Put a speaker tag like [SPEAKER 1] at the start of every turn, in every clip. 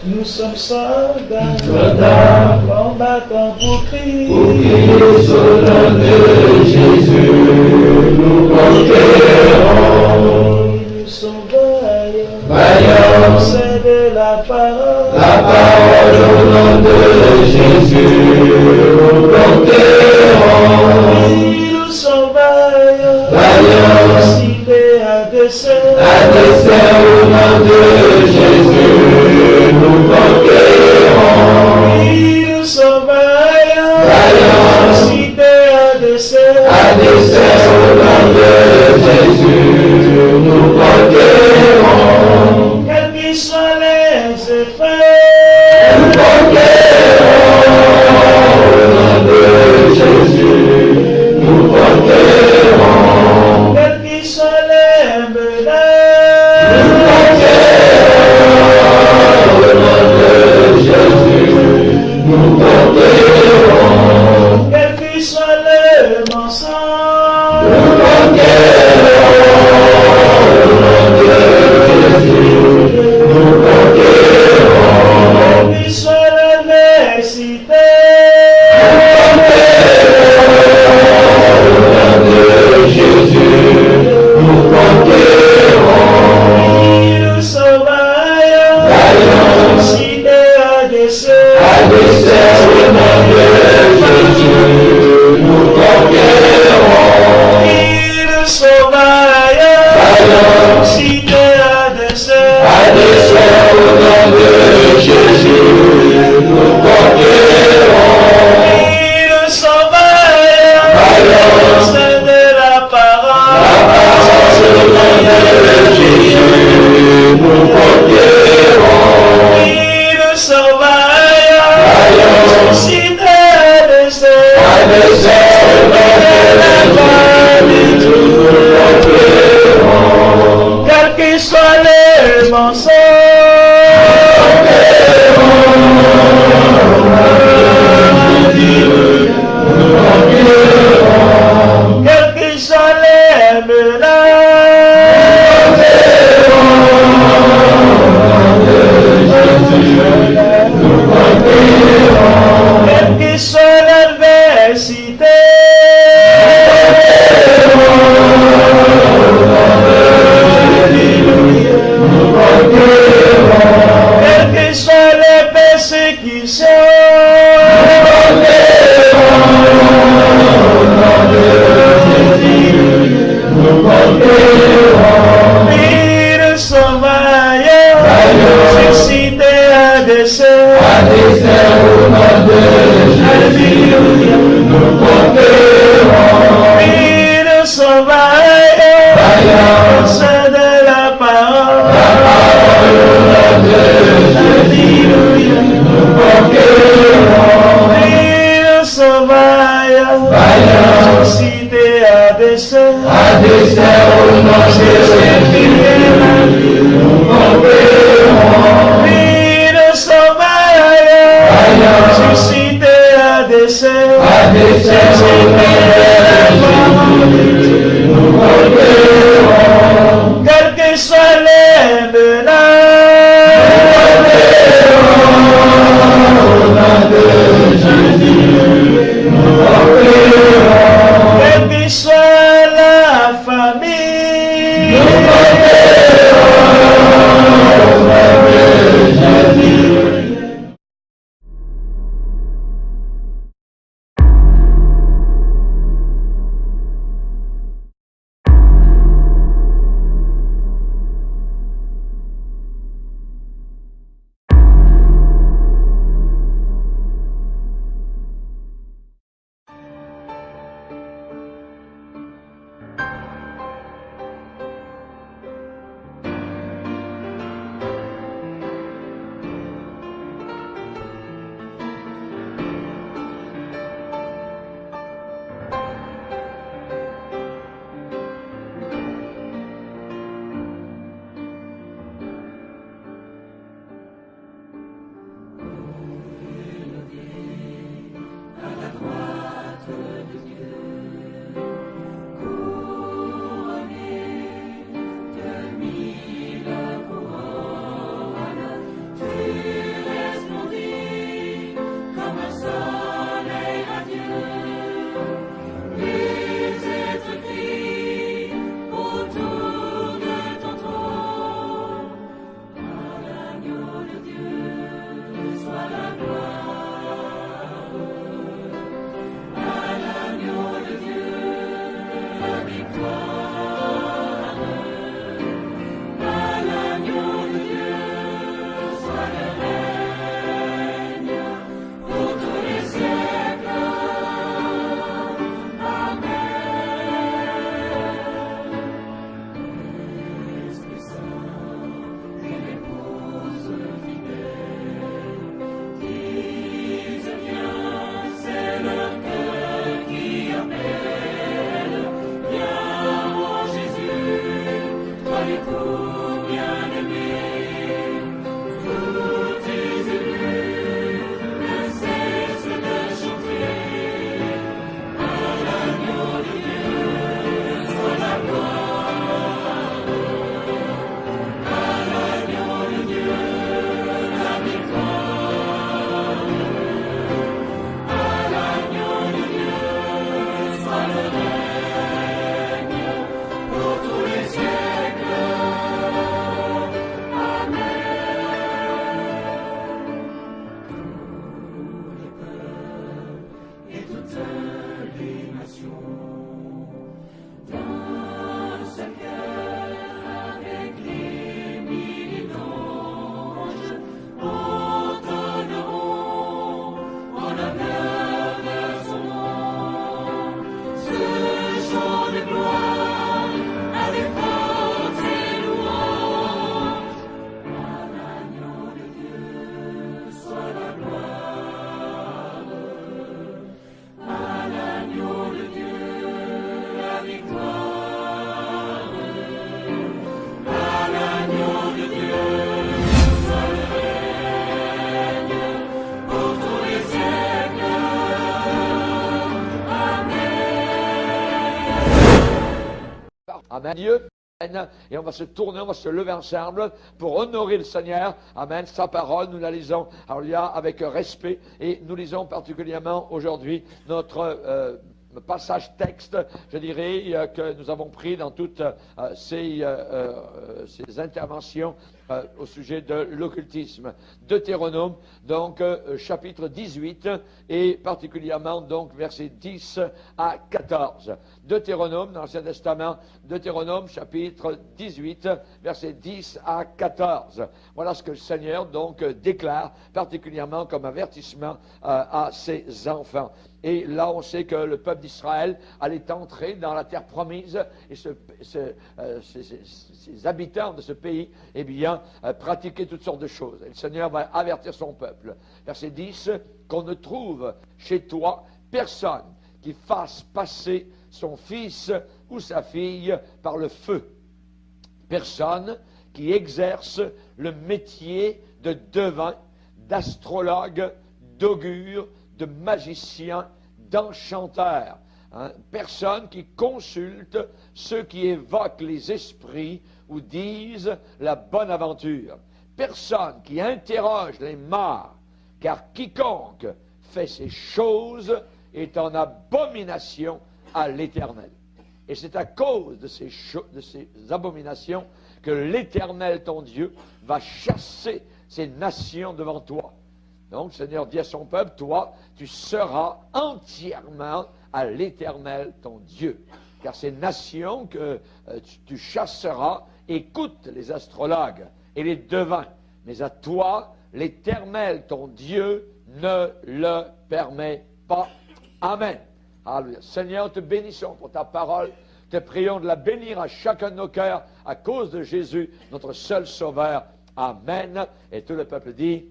[SPEAKER 1] Nous sommes soldats, combattants pour Christ.
[SPEAKER 2] Pour Christ, au nom de Jésus, nous conquérons.
[SPEAKER 1] Nous sommes vaillants,
[SPEAKER 2] Vaillants,
[SPEAKER 1] c'est de la parole.
[SPEAKER 2] la parole au nom de Jésus, nous conquérons.
[SPEAKER 1] Nous sommes vaillants,
[SPEAKER 2] Vaillants,
[SPEAKER 1] cités à dessein.
[SPEAKER 2] à dessein au nom de Jésus, nous conquérons.
[SPEAKER 1] Nous sommes vaillants,
[SPEAKER 2] Vaillants,
[SPEAKER 1] cités à dessein.
[SPEAKER 2] à dessein au nom de Jésus, nous conquérons.
[SPEAKER 1] Quels qu'ils soient les effets,
[SPEAKER 2] Nous conquérons au nom de Jésus, nous conquérons.
[SPEAKER 1] quels qu'ils soient les menaces,
[SPEAKER 2] Nous conquérons au nom de Jésus, nous conquérons.
[SPEAKER 1] quels qu'ils soient les mensonges,
[SPEAKER 2] Nous conquérons au nom de Jésus, nous conquérons.
[SPEAKER 1] quels qu'ils soient l'adversité,
[SPEAKER 2] Jésus, nous conquérons.
[SPEAKER 1] nous sommes vaillants,
[SPEAKER 2] Vaillants,
[SPEAKER 1] cités à dessein.
[SPEAKER 2] à dessein au nom de Jésus, nous conquérons.
[SPEAKER 1] Nous sommes vaillants,
[SPEAKER 2] Vaillants,
[SPEAKER 1] cités à dessein.
[SPEAKER 2] à dessein au nom de Jésus, nous conquérons.
[SPEAKER 1] Nous sommes vaillants,
[SPEAKER 2] Vaillants,
[SPEAKER 1] c'est de la parole.
[SPEAKER 2] la parole au nom de Jésus, nous conquérons.
[SPEAKER 1] Nous sommes vaillants,
[SPEAKER 2] Vaillants,
[SPEAKER 1] cités à dessein.
[SPEAKER 2] à dessein au nom de Jésus, nous conquérons.
[SPEAKER 1] Quels qu'ils soient les mensonges, quels qu'ils soient les menaces, quels qu'ils soient l'adversité, quelles qu'ils soient les persécutions, nous sommes vaillants, suscités à dessein.
[SPEAKER 2] à dessein au nom de Jésus, nous conquérons.
[SPEAKER 1] Nous sommes vaillants,
[SPEAKER 2] Vaillants,
[SPEAKER 1] c'est de la parole.
[SPEAKER 2] la parole au nom de Jésus, nous conquérons.
[SPEAKER 1] Nous sommes vaillants,
[SPEAKER 2] Vaillants,
[SPEAKER 1] cités à dessein.
[SPEAKER 2] à dessein au nom de Jésus, nous conquérons.
[SPEAKER 1] Nous sommes vaillants,
[SPEAKER 2] Vaillants,
[SPEAKER 1] suscités à dessein.
[SPEAKER 2] à
[SPEAKER 3] Amen. Dieu. Et on va se tourner, on va se lever ensemble pour honorer le Seigneur. Amen. Sa parole, nous la lisons, alléluia, avec respect. Et nous lisons particulièrement aujourd'hui notre passage texte, je dirais, que nous avons pris dans toutes ces interventions au sujet de l'occultisme. Deutéronome, donc chapitre 18, et particulièrement donc versets 10 à 14. Deutéronome, dans l'Ancien Testament, Deutéronome chapitre 18, versets 10 à 14. Voilà ce que le Seigneur donc déclare particulièrement comme avertissement à ses enfants. Et là, on sait que le peuple d'Israël allait entrer dans la terre promise, et ces habitants de ce pays, eh bien, pratiquaient toutes sortes de choses. Et le Seigneur va avertir son peuple. Verset 10, qu'on ne trouve chez toi personne qui fasse passer son fils ou sa fille par le feu. Personne qui exerce le métier de devin, d'astrologue, d'augure, de magicien, d'enchanteur. Personne qui consulte ceux qui évoquent les esprits ou disent la bonne aventure. Personne qui interroge les morts, car quiconque fait ces choses est en abomination à l'Éternel. Et c'est à cause de ces abominations que l'Éternel, ton Dieu, va chasser ces nations devant toi. Donc, le Seigneur dit à son peuple, toi, tu seras entièrement à l'Éternel, ton Dieu. Car ces nations que tu chasseras écoutent les astrologues et les devins. Mais à toi, l'Éternel, ton Dieu, ne le permet pas. Amen. Alléluia. Seigneur, te bénissons pour ta parole. Te prions de la bénir à chacun de nos cœurs à cause de Jésus, notre seul Sauveur. Amen. Et tout le peuple dit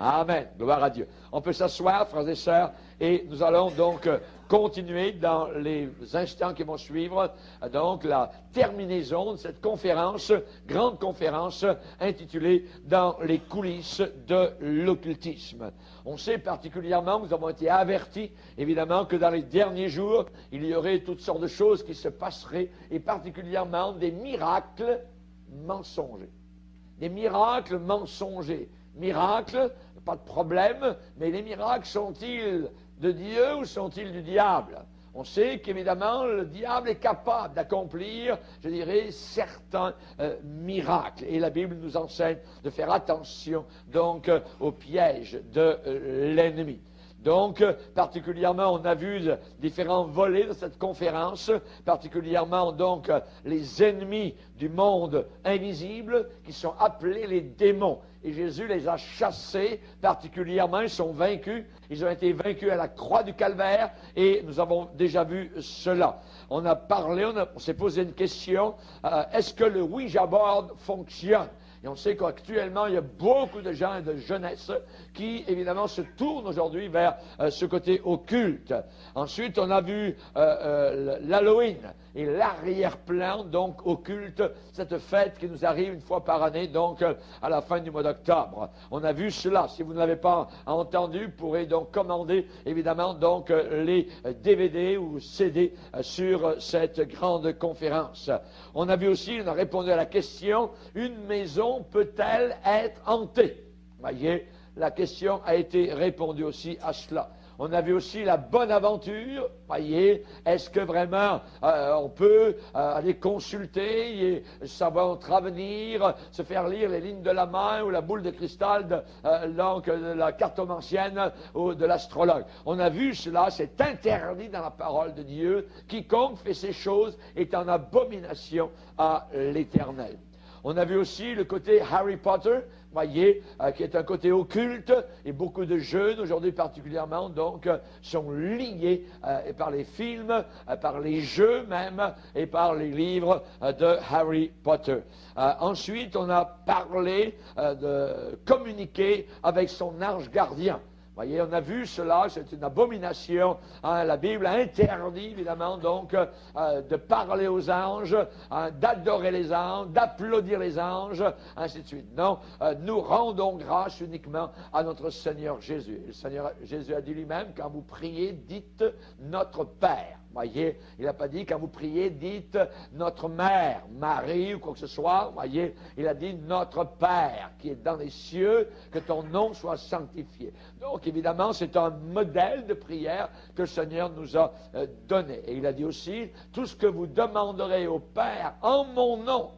[SPEAKER 3] Amen. Gloire à Dieu. On peut s'asseoir, frères et sœurs, et nous allons donc continuer dans les instants qui vont suivre, donc la terminaison de cette conférence, grande conférence, intitulée « Dans les coulisses de l'occultisme ». On sait particulièrement, nous avons été avertis, évidemment, que dans les derniers jours, il y aurait toutes sortes de choses qui se passeraient, et particulièrement des miracles mensongers. Des miracles mensongers. Miracles, pas de problème, mais les miracles sont-ils de Dieu ou sont-ils du diable? On sait qu'évidemment, le diable est capable d'accomplir, je dirais, certains miracles. Et la Bible nous enseigne de faire attention, donc, aux pièges de l'ennemi. Donc, particulièrement, on a vu différents volets de cette conférence, particulièrement, donc, les ennemis du monde invisible, qui sont appelés les démons. Et Jésus les a chassés, particulièrement, ils sont vaincus. Ils ont été vaincus à la croix du Calvaire, et nous avons déjà vu cela. On a parlé, on s'est posé une question, est-ce que le Ouija board fonctionne? Et on sait qu'actuellement, il y a beaucoup de gens et de jeunesse qui, évidemment, se tournent aujourd'hui vers ce côté occulte. Ensuite, on a vu l'Halloween et l'arrière-plan, donc, occulte, cette fête qui nous arrive une fois par année, donc, à la fin du mois d'octobre. On a vu cela. Si vous ne l'avez pas entendu, vous pourrez donc commander, évidemment, donc, les DVD ou CD sur cette grande conférence. On a vu aussi, on a répondu à la question, une maison peut-elle être hantée? Voyez, la question a été répondue aussi à cela. On a vu aussi la bonne aventure. Voyez, est-ce que vraiment on peut aller consulter et savoir notre avenir, se faire lire les lignes de la main ou la boule de cristal de la cartomancienne ou de l'astrologue? On a vu cela, c'est interdit dans la parole de Dieu. Quiconque fait ces choses est en abomination à l'Éternel. On a vu aussi le côté Harry Potter, voyez, qui est un côté occulte, et beaucoup de jeunes, aujourd'hui particulièrement, donc, sont liés par les films, par les jeux même, et par les livres de Harry Potter. Ensuite, on a parlé de communiquer avec son ange gardien. Voyez, on a vu cela, c'est une abomination. La Bible a interdit, évidemment, donc, de parler aux anges, d'adorer les anges, d'applaudir les anges, ainsi de suite. Non, nous rendons grâce uniquement à notre Seigneur Jésus. Le Seigneur Jésus a dit lui-même, quand vous priez, dites notre Père. Voyez, il n'a pas dit quand vous priez, dites notre mère, Marie ou quoi que ce soit. Voyez, il a dit notre Père qui est dans les cieux, que ton nom soit sanctifié. Donc évidemment, c'est un modèle de prière que le Seigneur nous a donné. Et il a dit aussi, tout ce que vous demanderez au Père en mon nom,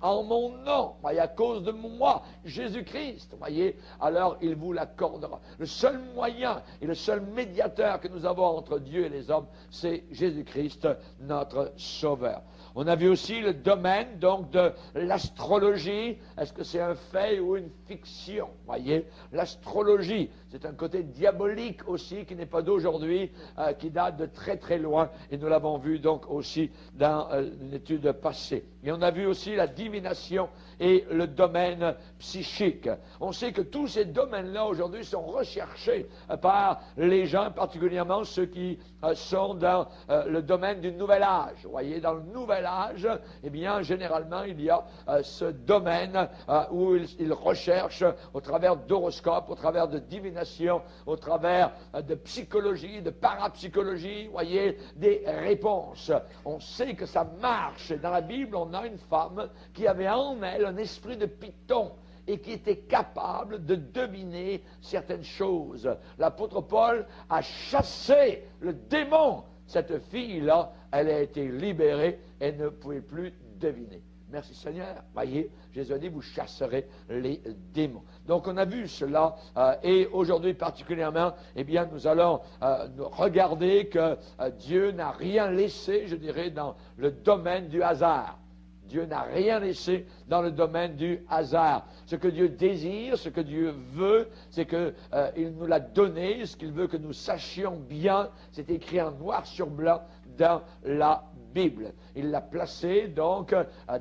[SPEAKER 3] voyez, à cause de moi, Jésus-Christ, voyez, alors il vous l'accordera. Le seul moyen et le seul médiateur que nous avons entre Dieu et les hommes, c'est Jésus-Christ, notre Sauveur. On a vu aussi le domaine donc de l'astrologie. Est-ce que c'est un fait ou une fiction? Voyez, l'astrologie, c'est un côté diabolique aussi qui n'est pas d'aujourd'hui, qui date de très très loin, et nous l'avons vu donc aussi dans une étude passée. Et on a vu aussi la divination et le domaine psychique. On sait que tous ces domaines-là aujourd'hui sont recherchés par les gens, particulièrement ceux qui sont dans le domaine du nouvel âge. Vous voyez, dans le nouvel âge, eh bien, généralement, il y a ce domaine où ils recherchent au travers d'horoscopes, au travers de divination, au travers de psychologie, de parapsychologie, vous voyez, des réponses. On sait que ça marche. Dans la Bible, on a une femme qui avait en elle un esprit de Python et qui était capable de deviner certaines choses. L'apôtre Paul a chassé le démon. Cette fille-là, elle a été libérée et ne pouvait plus deviner. Merci Seigneur. Voyez, Jésus a dit, vous chasserez les démons. Donc on a vu cela, et aujourd'hui particulièrement, eh bien nous allons regarder que Dieu n'a rien laissé, je dirais, dans le domaine du hasard. Dieu n'a rien laissé dans le domaine du hasard. Ce que Dieu désire, ce que Dieu veut, c'est qu'il nous l'a donné. Ce qu'il veut que nous sachions bien, c'est écrit en noir sur blanc dans la Bible. Il l'a placé donc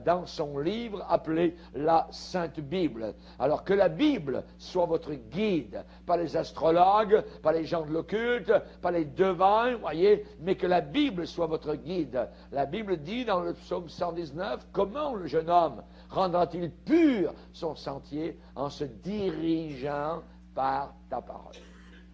[SPEAKER 3] dans son livre appelé la Sainte Bible. Alors que la Bible soit votre guide, pas les astrologues, pas les gens de l'occulte, pas les devins, voyez, mais que la Bible soit votre guide. La Bible dit dans le psaume 119, comment le jeune homme rendra-t-il pur son sentier en se dirigeant par ta parole?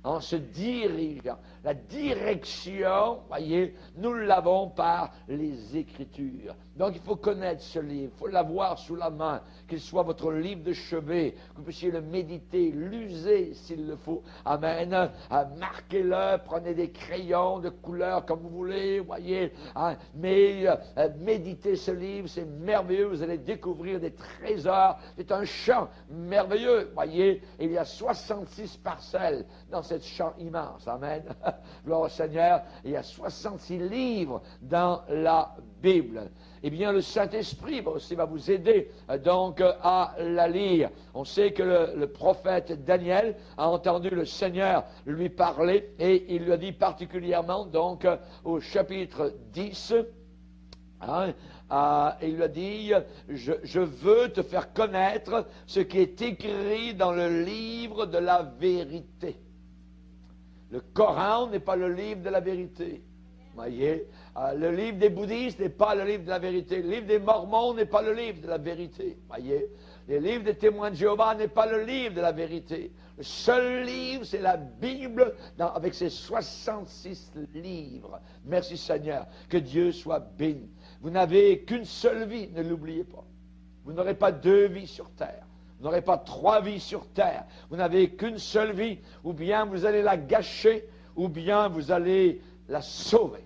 [SPEAKER 3] En se dirigeant. La direction, voyez, nous l'avons par les Écritures. Donc il faut connaître ce livre, il faut l'avoir sous la main, qu'il soit votre livre de chevet, que vous puissiez le méditer, l'user s'il le faut. Amen. Marquez-le, prenez des crayons de couleur comme vous voulez, voyez. Mais méditez ce livre, c'est merveilleux, vous allez découvrir des trésors. C'est un champ merveilleux, voyez. Il y a 66 parcelles dans ce champ immense. Amen. Gloire au Seigneur. Il y a 66 livres dans la Bible. Eh bien, le Saint-Esprit aussi va vous aider donc à la lire. On sait que le prophète Daniel a entendu le Seigneur lui parler et il lui a dit particulièrement donc au chapitre 10, il lui a dit, je veux te faire connaître ce qui est écrit dans le livre de la vérité. Le Coran n'est pas le livre de la vérité. Voyez, le livre des bouddhistes n'est pas le livre de la vérité. Le livre des mormons n'est pas le livre de la vérité. Voyez, le livre des témoins de Jéhovah n'est pas le livre de la vérité. Le seul livre, c'est la Bible avec ses 66 livres. Merci Seigneur, que Dieu soit béni. Vous n'avez qu'une seule vie, ne l'oubliez pas. Vous n'aurez pas 2 vies sur terre. Vous n'aurez pas 3 vies sur terre. Vous n'avez qu'une seule vie. Ou bien vous allez la gâcher, ou bien vous allez la sauver.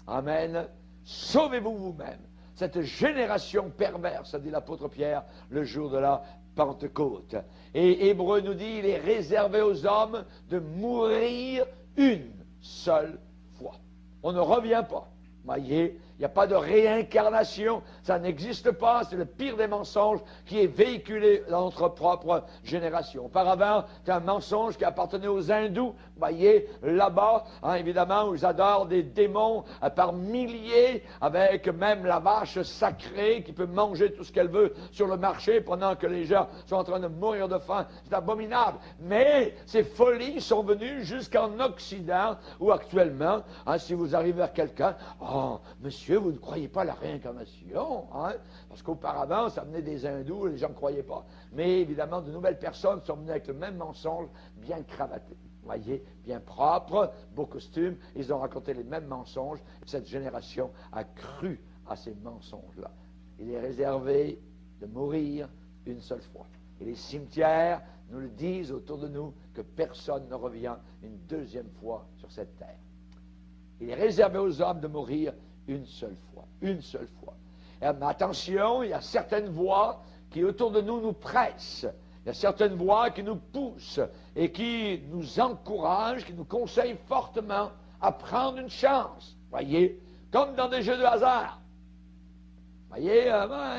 [SPEAKER 3] Amen. Sauvez-vous vous-même. Cette génération perverse, a dit l'apôtre Pierre le jour de la Pentecôte. Et Hébreu nous dit, il est réservé aux hommes de mourir une seule fois. On ne revient pas. Voyez, il n'y a pas de réincarnation, ça n'existe pas, c'est le pire des mensonges qui est véhiculé dans notre propre génération. Auparavant, c'est un mensonge qui appartenait aux hindous, voyez, là-bas, évidemment, où ils adorent des démons par milliers, avec même la vache sacrée qui peut manger tout ce qu'elle veut sur le marché pendant que les gens sont en train de mourir de faim. C'est abominable. Mais ces folies sont venues jusqu'en Occident, où actuellement, si vous arrivez vers quelqu'un, oh, monsieur, vous ne croyez pas à la réincarnation, parce qu'auparavant, ça venait des hindous, les gens ne croyaient pas. Mais évidemment, de nouvelles personnes sont venues avec le même mensonge, bien cravaté. voyez, bien propres, beaux costumes, ils ont raconté les mêmes mensonges, et cette génération a cru à ces mensonges-là. Il est réservé de mourir une seule fois. Et les cimetières nous le disent autour de nous que personne ne revient une deuxième fois sur cette terre. Il est réservé aux hommes de mourir une seule fois. Une seule fois. Mais attention, il y a certaines voix qui autour de nous nous pressent. Il y a certaines voix qui nous poussent et qui nous encouragent, qui nous conseillent fortement à prendre une chance. Voyez, comme dans des jeux de hasard. Voyez,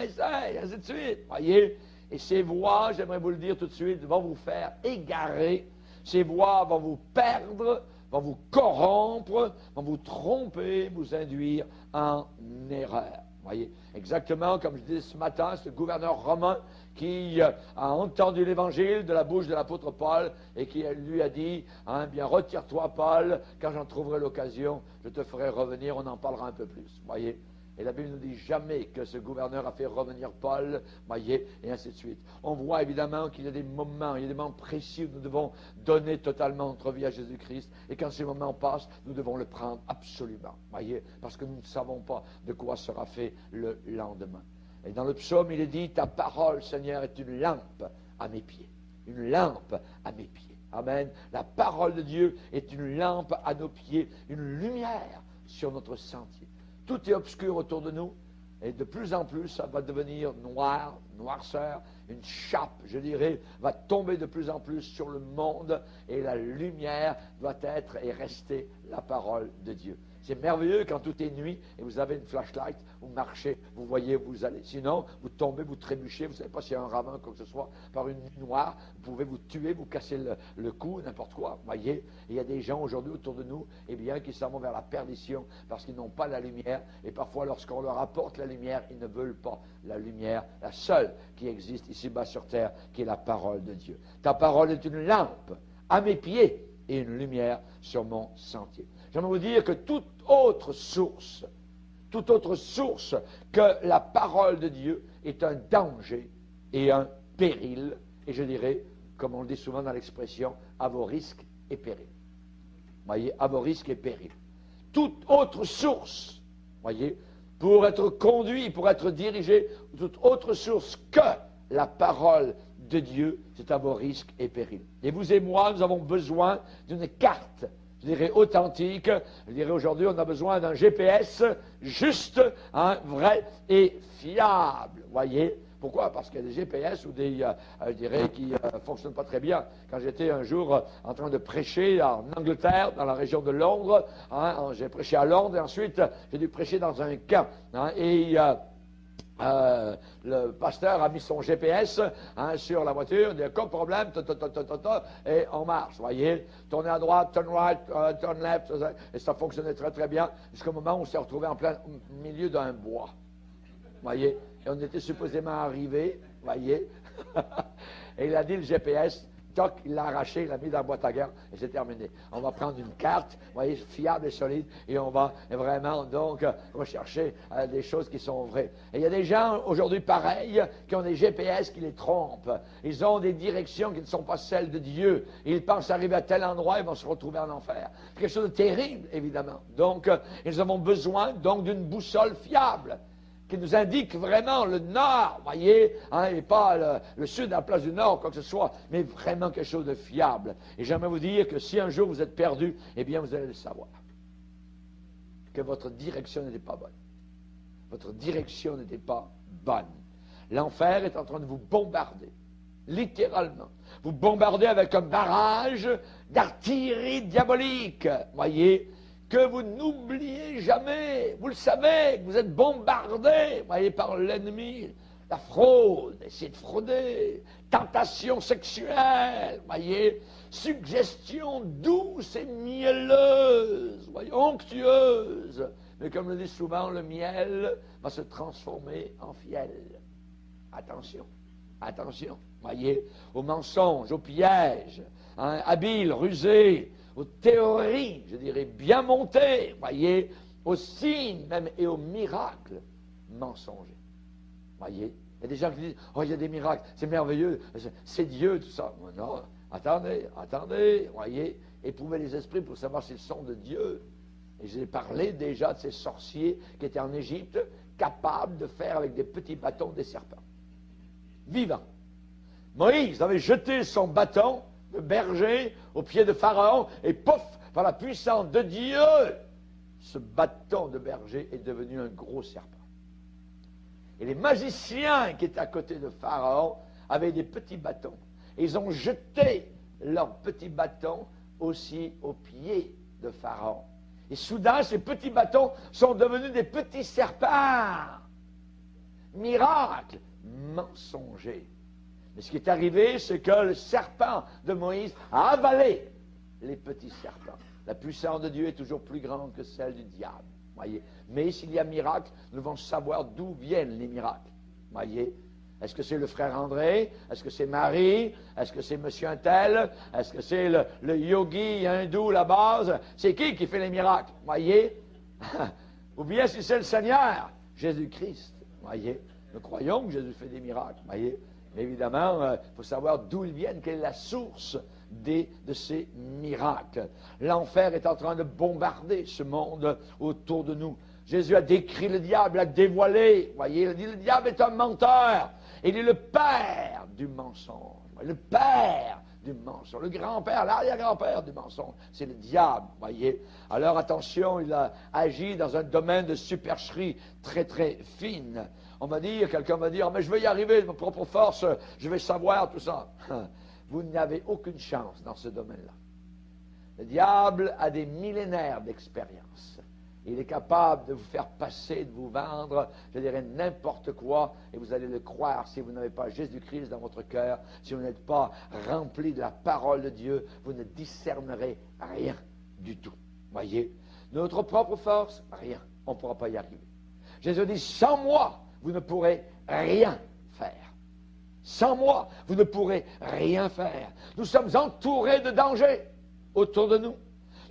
[SPEAKER 3] essaye, ainsi de suite. Voyez, et ces voix, j'aimerais vous le dire tout de suite, vont vous faire égarer. Ces voix vont vous perdre, vont vous corrompre, vont vous tromper, vous induire en erreur. Voyez, exactement comme je disais ce matin, ce gouverneur romain qui a entendu l'évangile de la bouche de l'apôtre Paul et qui lui a dit, bien retire-toi Paul, quand j'en trouverai l'occasion, je te ferai revenir, on en parlera un peu plus. Voyez. Et la Bible ne dit jamais que ce gouverneur a fait revenir Paul, voyez, et ainsi de suite. On voit évidemment qu'il y a des moments précis où nous devons donner totalement notre vie à Jésus-Christ. Et quand ces moments passent, nous devons le prendre absolument, voyez, parce que nous ne savons pas de quoi sera fait le lendemain. Et dans le psaume, il est dit, ta parole, Seigneur, est une lampe à mes pieds. Une lampe à mes pieds. Amen. La parole de Dieu est une lampe à nos pieds, une lumière sur notre sentier. Tout est obscur autour de nous, et de plus en plus, ça va devenir noir, noirceur, une chape, je dirais, va tomber de plus en plus sur le monde, et la lumière doit être et rester la parole de Dieu. C'est merveilleux quand tout est nuit, et vous avez une flashlight, vous marchez, vous voyez où vous allez. Sinon, vous tombez, vous trébuchez, vous ne savez pas s'il y a un ravin, quoi que ce soit, par une nuit noire, vous pouvez vous tuer, vous casser le cou, n'importe quoi, voyez. Et il y a des gens aujourd'hui autour de nous, qui s'en vont vers la perdition, parce qu'ils n'ont pas la lumière, et parfois lorsqu'on leur apporte la lumière, ils ne veulent pas la lumière, la seule qui existe ici-bas sur terre, qui est la parole de Dieu. Ta parole est une lampe à mes pieds, et une lumière sur mon sentier. J'aimerais vous dire que toute autre source que la parole de Dieu est un danger et un péril, et je dirais, comme on le dit souvent dans l'expression, à vos risques et périls. Voyez, à vos risques et périls. Toute autre source, voyez, pour être conduit, pour être dirigé, toute autre source que la parole de Dieu, c'est à vos risques et périls. Et vous et moi, nous avons besoin d'une carte, je dirais authentique. Je dirais aujourd'hui, on a besoin d'un GPS juste, vrai et fiable. Voyez? Pourquoi? Parce qu'il y a des GPS ou des, je dirais, qui ne fonctionnent pas très bien. Quand j'étais un jour en train de prêcher en Angleterre, dans la région de Londres, j'ai prêché à Londres et ensuite j'ai dû prêcher dans un camp. Le pasteur a mis son GPS sur la voiture, il dit aucun problème, et on marche, voyez, tournez à droite, turn right, turn left, et ça fonctionnait très très bien, jusqu'au moment où on s'est retrouvé en plein milieu d'un bois, voyez, et on était supposément arrivé, voyez, et il a dit le GPS, toc, il l'a arraché, il l'a mis dans la boîte à gants, et c'est terminé. On va prendre une carte, vous voyez, fiable et solide, et on va vraiment donc rechercher des choses qui sont vraies. Et il y a des gens aujourd'hui pareils qui ont des GPS qui les trompent. Ils ont des directions qui ne sont pas celles de Dieu. Ils pensent arriver à tel endroit, ils vont se retrouver en enfer. C'est quelque chose de terrible, évidemment. Donc, nous avons besoin donc d'une boussole fiable, qui nous indique vraiment le nord, voyez, et pas le sud à la place du nord, quoi que ce soit, mais vraiment quelque chose de fiable. Et j'aimerais vous dire que si un jour vous êtes perdu, eh bien vous allez le savoir. Que votre direction n'était pas bonne. Votre direction n'était pas bonne. L'enfer est en train de vous bombarder, littéralement. Vous bombardez avec un barrage d'artillerie diabolique, voyez, que vous n'oubliez jamais. Vous le savez, que vous êtes bombardé, voyez, par l'ennemi. La fraude, essayer de frauder, tentation sexuelle, voyez, suggestion douce et mielleuse, voyez, onctueuse. Mais comme le dit souvent, le miel va se transformer en fiel. Attention, attention, voyez, aux mensonges, aux pièges, habiles, rusés, aux théories, je dirais, bien montées, voyez, aux signes même et aux miracles mensongers. Voyez, Il y a des gens qui disent, oh, il y a des miracles, c'est merveilleux, c'est Dieu, tout ça. Non, attendez, voyez, éprouvez les esprits pour savoir s'ils sont de Dieu. Et j'ai parlé déjà de ces sorciers qui étaient en Égypte, capables de faire avec des petits bâtons des serpents. Vivants. Moïse avait jeté son bâton de berger au pied de Pharaon, et pouf, par la puissance de Dieu, ce bâton de berger est devenu un gros serpent. Et les magiciens qui étaient à côté de Pharaon avaient des petits bâtons. Et ils ont jeté leurs petits bâtons aussi aux pieds de Pharaon. Et soudain, ces petits bâtons sont devenus des petits serpents. Miracle, mensonger. Mais ce qui est arrivé, c'est que le serpent de Moïse a avalé les petits serpents. La puissance de Dieu est toujours plus grande que celle du diable. Voyez. Mais s'il y a miracle, nous devons savoir d'où viennent les miracles. Voyez. Est-ce que c'est le frère André? Est-ce que c'est Marie? Est-ce que c'est monsieur Untel? Est-ce que c'est le yogi hindou, la base? C'est qui fait les miracles? Voyez? Ou bien si c'est le Seigneur, Jésus-Christ. Voyez? Nous croyons que Jésus fait des miracles. Voyez? Mais évidemment, il faut savoir d'où ils viennent, quelle est la source de ces miracles. L'enfer est en train de bombarder ce monde autour de nous. Jésus a décrit le diable, a dévoilé. Voyez, il a dit le diable est un menteur. Il est le père du mensonge. Le père du mensonge. Le grand-père, l'arrière-grand-père du mensonge. C'est le diable, voyez. Alors attention, il a agi dans un domaine de supercherie très très fine. Quelqu'un va dire, mais je vais y arriver de ma propre force, je vais savoir tout ça. Vous n'avez aucune chance dans ce domaine-là. Le diable a des millénaires d'expérience. Il est capable de vous faire passer, de vous vendre, je dirais n'importe quoi, et vous allez le croire si vous n'avez pas Jésus-Christ dans votre cœur, si vous n'êtes pas rempli de la parole de Dieu, vous ne discernerez rien du tout. Voyez, notre propre force, rien, on ne pourra pas y arriver. Jésus dit, sans moi, vous ne pourrez rien faire. Sans moi, vous ne pourrez rien faire. Nous sommes entourés de dangers autour de nous.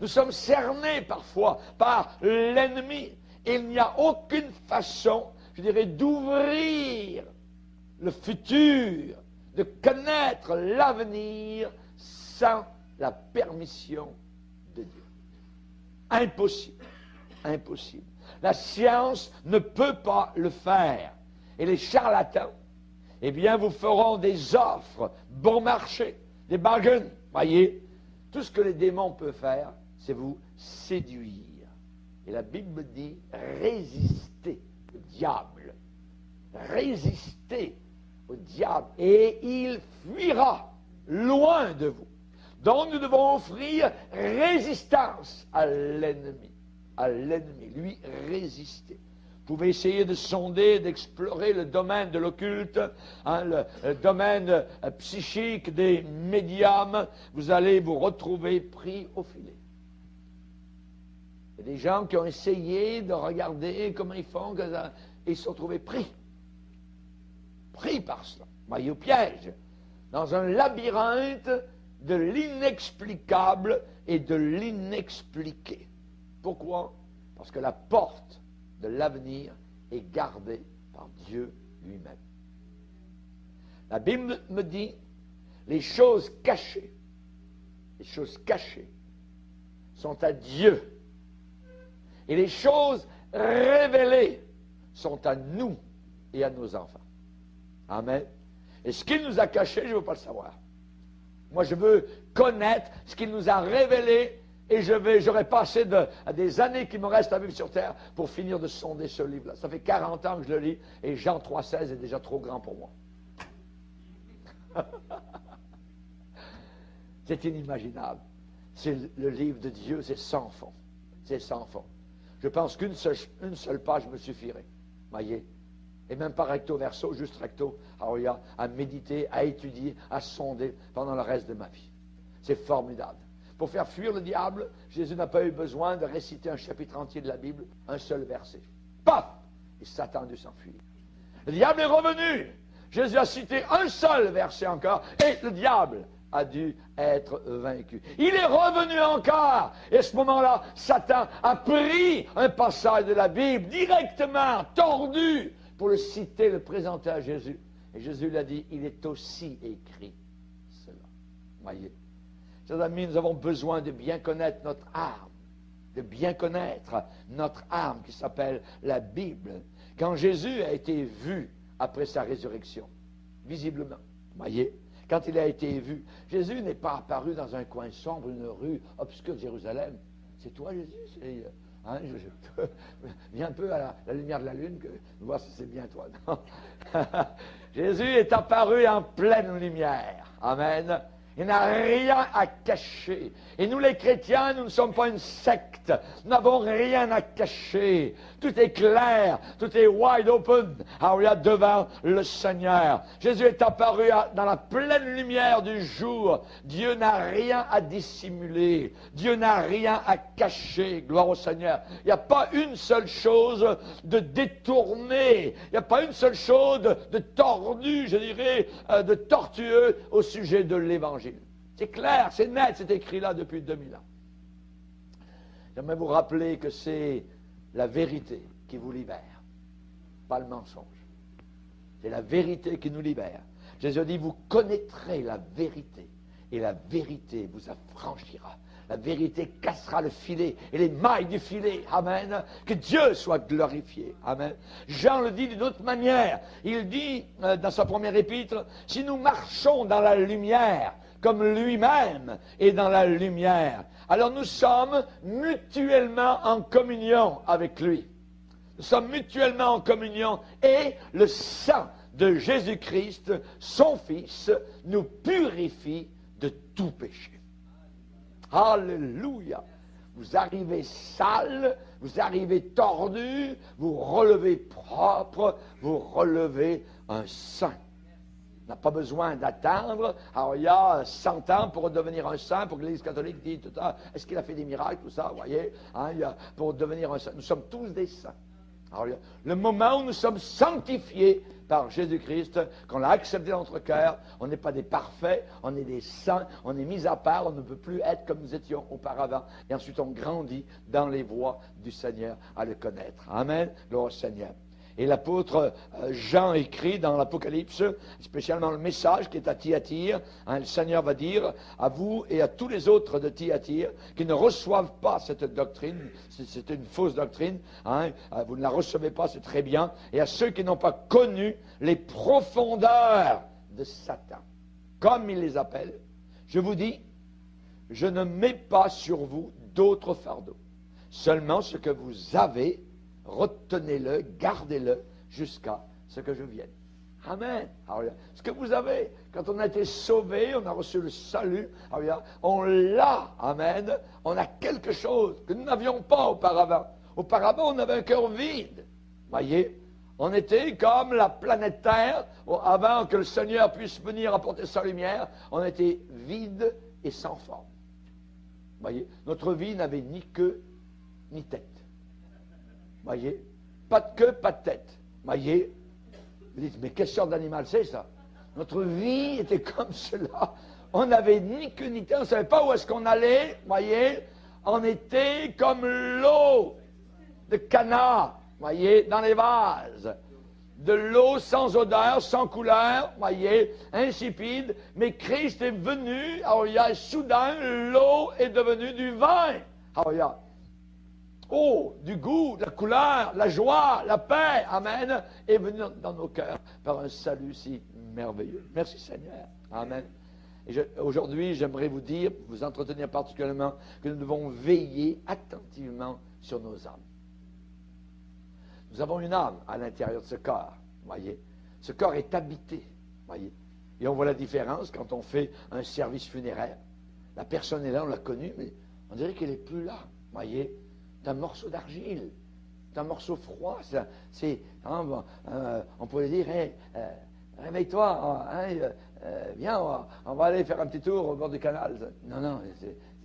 [SPEAKER 3] Nous sommes cernés parfois par l'ennemi. Il n'y a aucune façon, je dirais, d'ouvrir le futur, de connaître l'avenir sans la permission de Dieu. Impossible. Impossible. La science ne peut pas le faire. Et les charlatans, eh bien, vous feront des offres, bon marché, des bargains. Voyez, tout ce que les démons peuvent faire, c'est vous séduire. Et la Bible dit, résistez au diable. Résistez au diable. Et il fuira loin de vous. Donc nous devons offrir résistance à l'ennemi. À l'ennemi, lui résister. Vous pouvez essayer de sonder, d'explorer le domaine de l'occulte, le domaine psychique des médiums. Vous allez vous retrouver pris au filet. Il y a des gens qui ont essayé de regarder comment ils font, et ils se sont trouvés pris. Pris par cela. Voyez, au piège. Dans un labyrinthe de l'inexplicable et de l'inexpliqué. Pourquoi? Parce que la porte de l'avenir est gardée par Dieu lui-même. La Bible me dit, les choses cachées sont à Dieu. Et les choses révélées sont à nous et à nos enfants. Amen. Et ce qu'il nous a caché, je ne veux pas le savoir. Moi, je veux connaître ce qu'il nous a révélé. Et j'aurais passé des années qui me restent à vivre sur terre pour finir de sonder ce livre-là. Ça fait 40 ans que je le lis et Jean 3,16 est déjà trop grand pour moi. C'est inimaginable. C'est le livre de Dieu, c'est sans fond. C'est sans fond. Je pense qu'une seule page me suffirait. Voyez? Et même pas recto verso, juste recto, à méditer, à étudier, à sonder pendant le reste de ma vie. C'est formidable. Pour faire fuir le diable, Jésus n'a pas eu besoin de réciter un chapitre entier de la Bible, un seul verset. Paf! Et Satan a dû s'enfuir. Le diable est revenu. Jésus a cité un seul verset encore, et le diable a dû être vaincu. Il est revenu encore. Et à ce moment-là, Satan a pris un passage de la Bible directement tordu, pour le citer, le présenter à Jésus. Et Jésus l'a dit, il est aussi écrit cela. Voyez. Chers amis, nous avons besoin de bien connaître notre arme, de bien connaître notre arme qui s'appelle la Bible. Quand Jésus a été vu après sa résurrection, visiblement, voyez, quand il a été vu, Jésus n'est pas apparu dans un coin sombre, une rue obscure de Jérusalem. C'est toi, Jésus? Viens un peu à la lumière de la lune, que voir si c'est bien toi. Non. Jésus est apparu en pleine lumière. Amen. Il n'a rien à cacher. Et nous, les chrétiens, nous ne sommes pas une secte. Nous n'avons rien à cacher. Tout est clair. Tout est wide open. Alléluia, devant le Seigneur. Jésus est apparu dans la pleine lumière du jour. Dieu n'a rien à dissimuler. Dieu n'a rien à cacher. Gloire au Seigneur. Il n'y a pas une seule chose de détournée. Il n'y a pas une seule chose de tordue, je dirais, de tortueux au sujet de l'Évangile. C'est clair, c'est net, c'est écrit là depuis 2000 ans. J'aimerais vous rappeler que c'est la vérité qui vous libère, pas le mensonge. C'est la vérité qui nous libère. Jésus dit, vous connaîtrez la vérité, et la vérité vous affranchira. La vérité cassera le filet et les mailles du filet. Amen. Que Dieu soit glorifié. Amen. Jean le dit d'une autre manière. Il dit dans sa première épître, si nous marchons dans la lumière, comme lui-même est dans la lumière, alors nous sommes mutuellement en communion avec lui. Nous sommes mutuellement en communion et le sang de Jésus-Christ, son Fils, nous purifie de tout péché. Alléluia. Vous arrivez sale, vous arrivez tordu, vous relevez propre, vous relevez un saint. On n'a pas besoin d'attendre. Alors, il y a 100 ans pour devenir un saint, pour que l'Église catholique dise tout ça. Est-ce qu'il a fait des miracles, tout ça, vous voyez, hein, pour devenir un saint. Nous sommes tous des saints. Alors, le moment où nous sommes sanctifiés par Jésus-Christ, qu'on l'a accepté dans notre cœur, on n'est pas des parfaits, on est des saints, on est mis à part, on ne peut plus être comme nous étions auparavant. Et ensuite, on grandit dans les voies du Seigneur à le connaître. Amen. Gloire au Seigneur. Et l'apôtre Jean écrit dans l'Apocalypse, spécialement le message qui est à Thyatire, hein, le Seigneur va dire à vous et à tous les autres de Thyatire qui ne reçoivent pas cette doctrine, c'est une fausse doctrine, hein, vous ne la recevez pas, c'est très bien, et à ceux qui n'ont pas connu les profondeurs de Satan, comme il les appelle, je vous dis, je ne mets pas sur vous d'autres fardeaux, seulement ce que vous avez, retenez-le, gardez-le jusqu'à ce que je vienne. Amen. Alors, ce que vous avez, quand on a été sauvé, on a reçu le salut, alors, on l'a, amen, on a quelque chose que nous n'avions pas auparavant. Auparavant, on avait un cœur vide. Voyez, on était comme la planète Terre, avant que le Seigneur puisse venir apporter sa lumière, on était vide et sans forme. Voyez, notre vie n'avait ni queue, ni tête. Voyez, pas de queue, pas de tête. Voyez, vous dites, mais quelle sorte d'animal c'est ça? Notre vie était comme cela. On n'avait ni queue ni tête, on ne savait pas où est-ce qu'on allait. Voyez, on était comme l'eau de Cana, voyez, dans les vases. De l'eau sans odeur, sans couleur, voyez, insipide. Mais Christ est venu, alors il y a soudain, l'eau est devenue du vin. Alors il y a du goût, de la couleur, la joie, la paix, amen, est venu dans nos cœurs par un salut si merveilleux. Merci Seigneur, amen. Et aujourd'hui, j'aimerais vous dire, vous entretenir particulièrement, que nous devons veiller attentivement sur nos âmes. Nous avons une âme à l'intérieur de ce corps, voyez. Ce corps est habité, voyez. Et on voit la différence quand on fait un service funéraire. La personne est là, on l'a connue, mais on dirait qu'elle n'est plus là, voyez. C'est un morceau d'argile, c'est un morceau froid, on pourrait dire, hey, réveille-toi, viens, on va aller faire un petit tour au bord du canal. Non,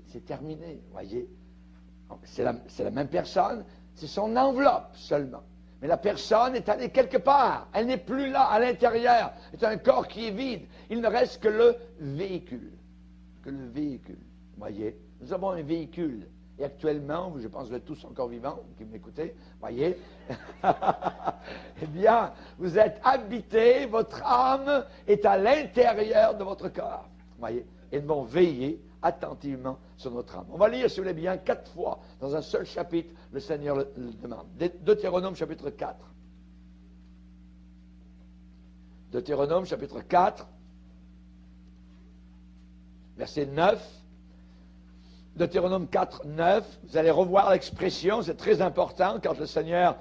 [SPEAKER 3] c'est terminé, voyez. C'est la même personne, c'est son enveloppe seulement. Mais la personne est allée quelque part, elle n'est plus là, à l'intérieur. C'est un corps qui est vide. Il ne reste que le véhicule. Voyez, nous avons un véhicule. et actuellement, je pense que vous êtes tous encore vivants, qui m'écoutez, voyez, eh bien, vous êtes habités, votre âme est à l'intérieur de votre corps, voyez, et nous devons veiller attentivement sur notre âme. On va lire, si vous voulez bien, 4 fois, dans un seul chapitre, le Seigneur le demande. Deutéronome, chapitre 4. Deutéronome, chapitre 4, verset 9. Deutéronome 4, 9. Vous allez revoir l'expression, c'est très important quand le Seigneur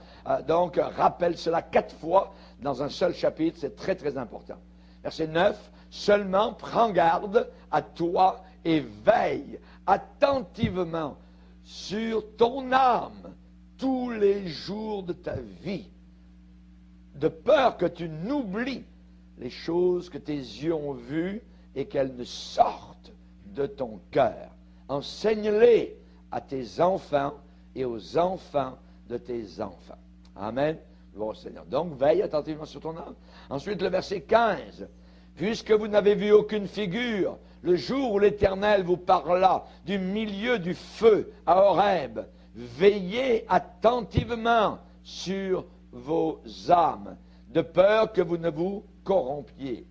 [SPEAKER 3] donc rappelle cela 4 fois dans un seul chapitre, c'est très très important. Verset 9. Seulement prends garde à toi et veille attentivement sur ton âme tous les jours de ta vie, de peur que tu n'oublies les choses que tes yeux ont vues et qu'elles ne sortent de ton cœur. Enseigne-les à tes enfants et aux enfants de tes enfants. Amen. Gloire au Seigneur. Donc, veille attentivement sur ton âme. Ensuite, le verset 15. Puisque vous n'avez vu aucune figure, le jour où l'Éternel vous parla du milieu du feu à Horeb, veillez attentivement sur vos âmes, de peur que vous ne vous corrompiez.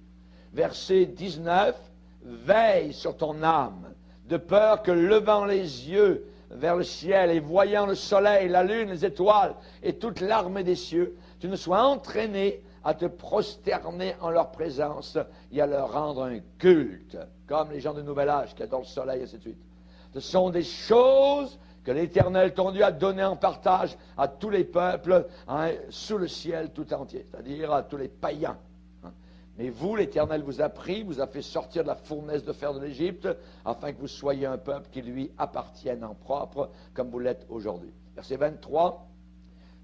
[SPEAKER 3] Verset 19, veille sur ton âme, de peur que levant les yeux vers le ciel et voyant le soleil, la lune, les étoiles et toute l'armée des cieux, tu ne sois entraîné à te prosterner en leur présence et à leur rendre un culte, comme les gens du Nouvel Âge qui adorent le soleil, et ainsi de suite. Ce sont des choses que l'Éternel ton Dieu a données en partage à tous les peuples sous le ciel tout entier, c'est-à-dire à tous les païens. Mais vous, l'Éternel vous a pris, vous a fait sortir de la fournaise de fer de l'Égypte, afin que vous soyez un peuple qui lui appartienne en propre, comme vous l'êtes aujourd'hui. Verset 23,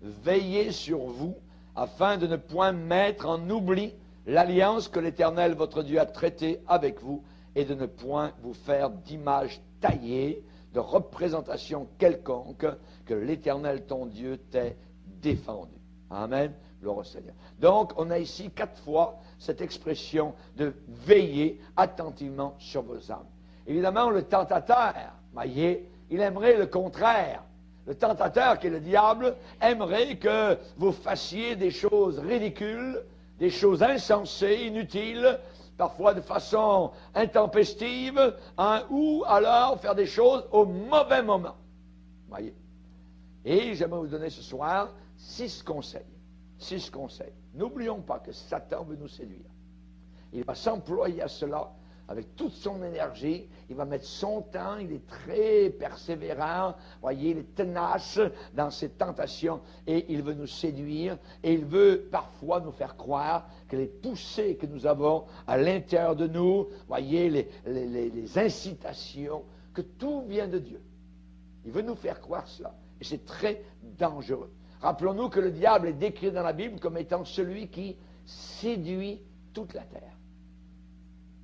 [SPEAKER 3] veillez sur vous, afin de ne point mettre en oubli l'alliance que l'Éternel votre Dieu a traitée avec vous, et de ne point vous faire d'image taillée, de représentation quelconque, que l'Éternel ton Dieu t'ait défendu. Amen. Gloire au Seigneur. Donc, on a ici 4 fois cette expression de veiller attentivement sur vos âmes. Évidemment, le tentateur, voyez, il aimerait le contraire. Le tentateur, qui est le diable, aimerait que vous fassiez des choses ridicules, des choses insensées, inutiles, parfois de façon intempestive, ou alors faire des choses au mauvais moment. Voyez. Et j'aimerais vous donner ce soir 6 conseils. 6 conseils. N'oublions pas que Satan veut nous séduire. Il va s'employer à cela avec toute son énergie. Il va mettre son temps. Il est très persévérant. Voyez, il est tenace dans ses tentations et il veut nous séduire. Et il veut parfois nous faire croire que les poussées que nous avons à l'intérieur de nous, voyez, les incitations, que tout vient de Dieu. Il veut nous faire croire cela. Et c'est très dangereux. Rappelons-nous que le diable est décrit dans la Bible comme étant celui qui séduit toute la terre.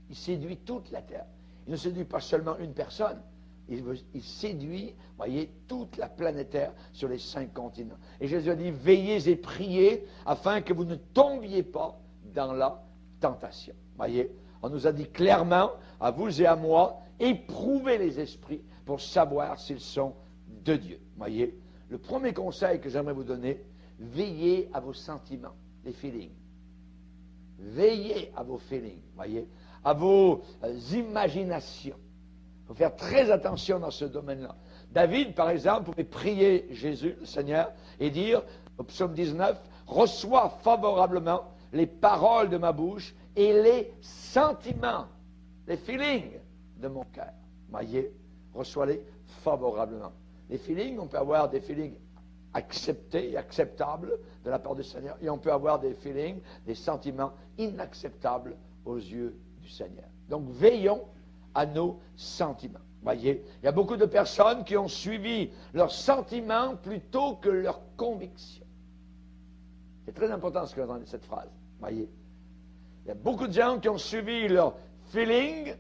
[SPEAKER 3] Il séduit toute la terre. Il ne séduit pas seulement une personne. Il séduit, voyez, toute la planète Terre sur les 5 continents. Et Jésus a dit, veillez et priez afin que vous ne tombiez pas dans la tentation. Voyez, on nous a dit clairement, à vous et à moi, éprouvez les esprits pour savoir s'ils sont de Dieu. Voyez, le premier conseil que j'aimerais vous donner, veillez à vos sentiments, les feelings. Veillez à vos feelings, voyez, à vos imaginations. Il faut faire très attention dans ce domaine-là. David, par exemple, pouvait prier Jésus, le Seigneur, et dire, au psaume 19, « Reçois favorablement les paroles de ma bouche et les sentiments, les feelings de mon cœur. » Voyez, reçois-les favorablement. Les feelings, on peut avoir des feelings acceptés, acceptables de la part du Seigneur, et on peut avoir des feelings, des sentiments inacceptables aux yeux du Seigneur. Donc, veillons à nos sentiments. Voyez, il y a beaucoup de personnes qui ont suivi leurs sentiments plutôt que leurs convictions. C'est très important ce que vous entendez cette phrase. Voyez, il y a beaucoup de gens qui ont suivi leurs feelings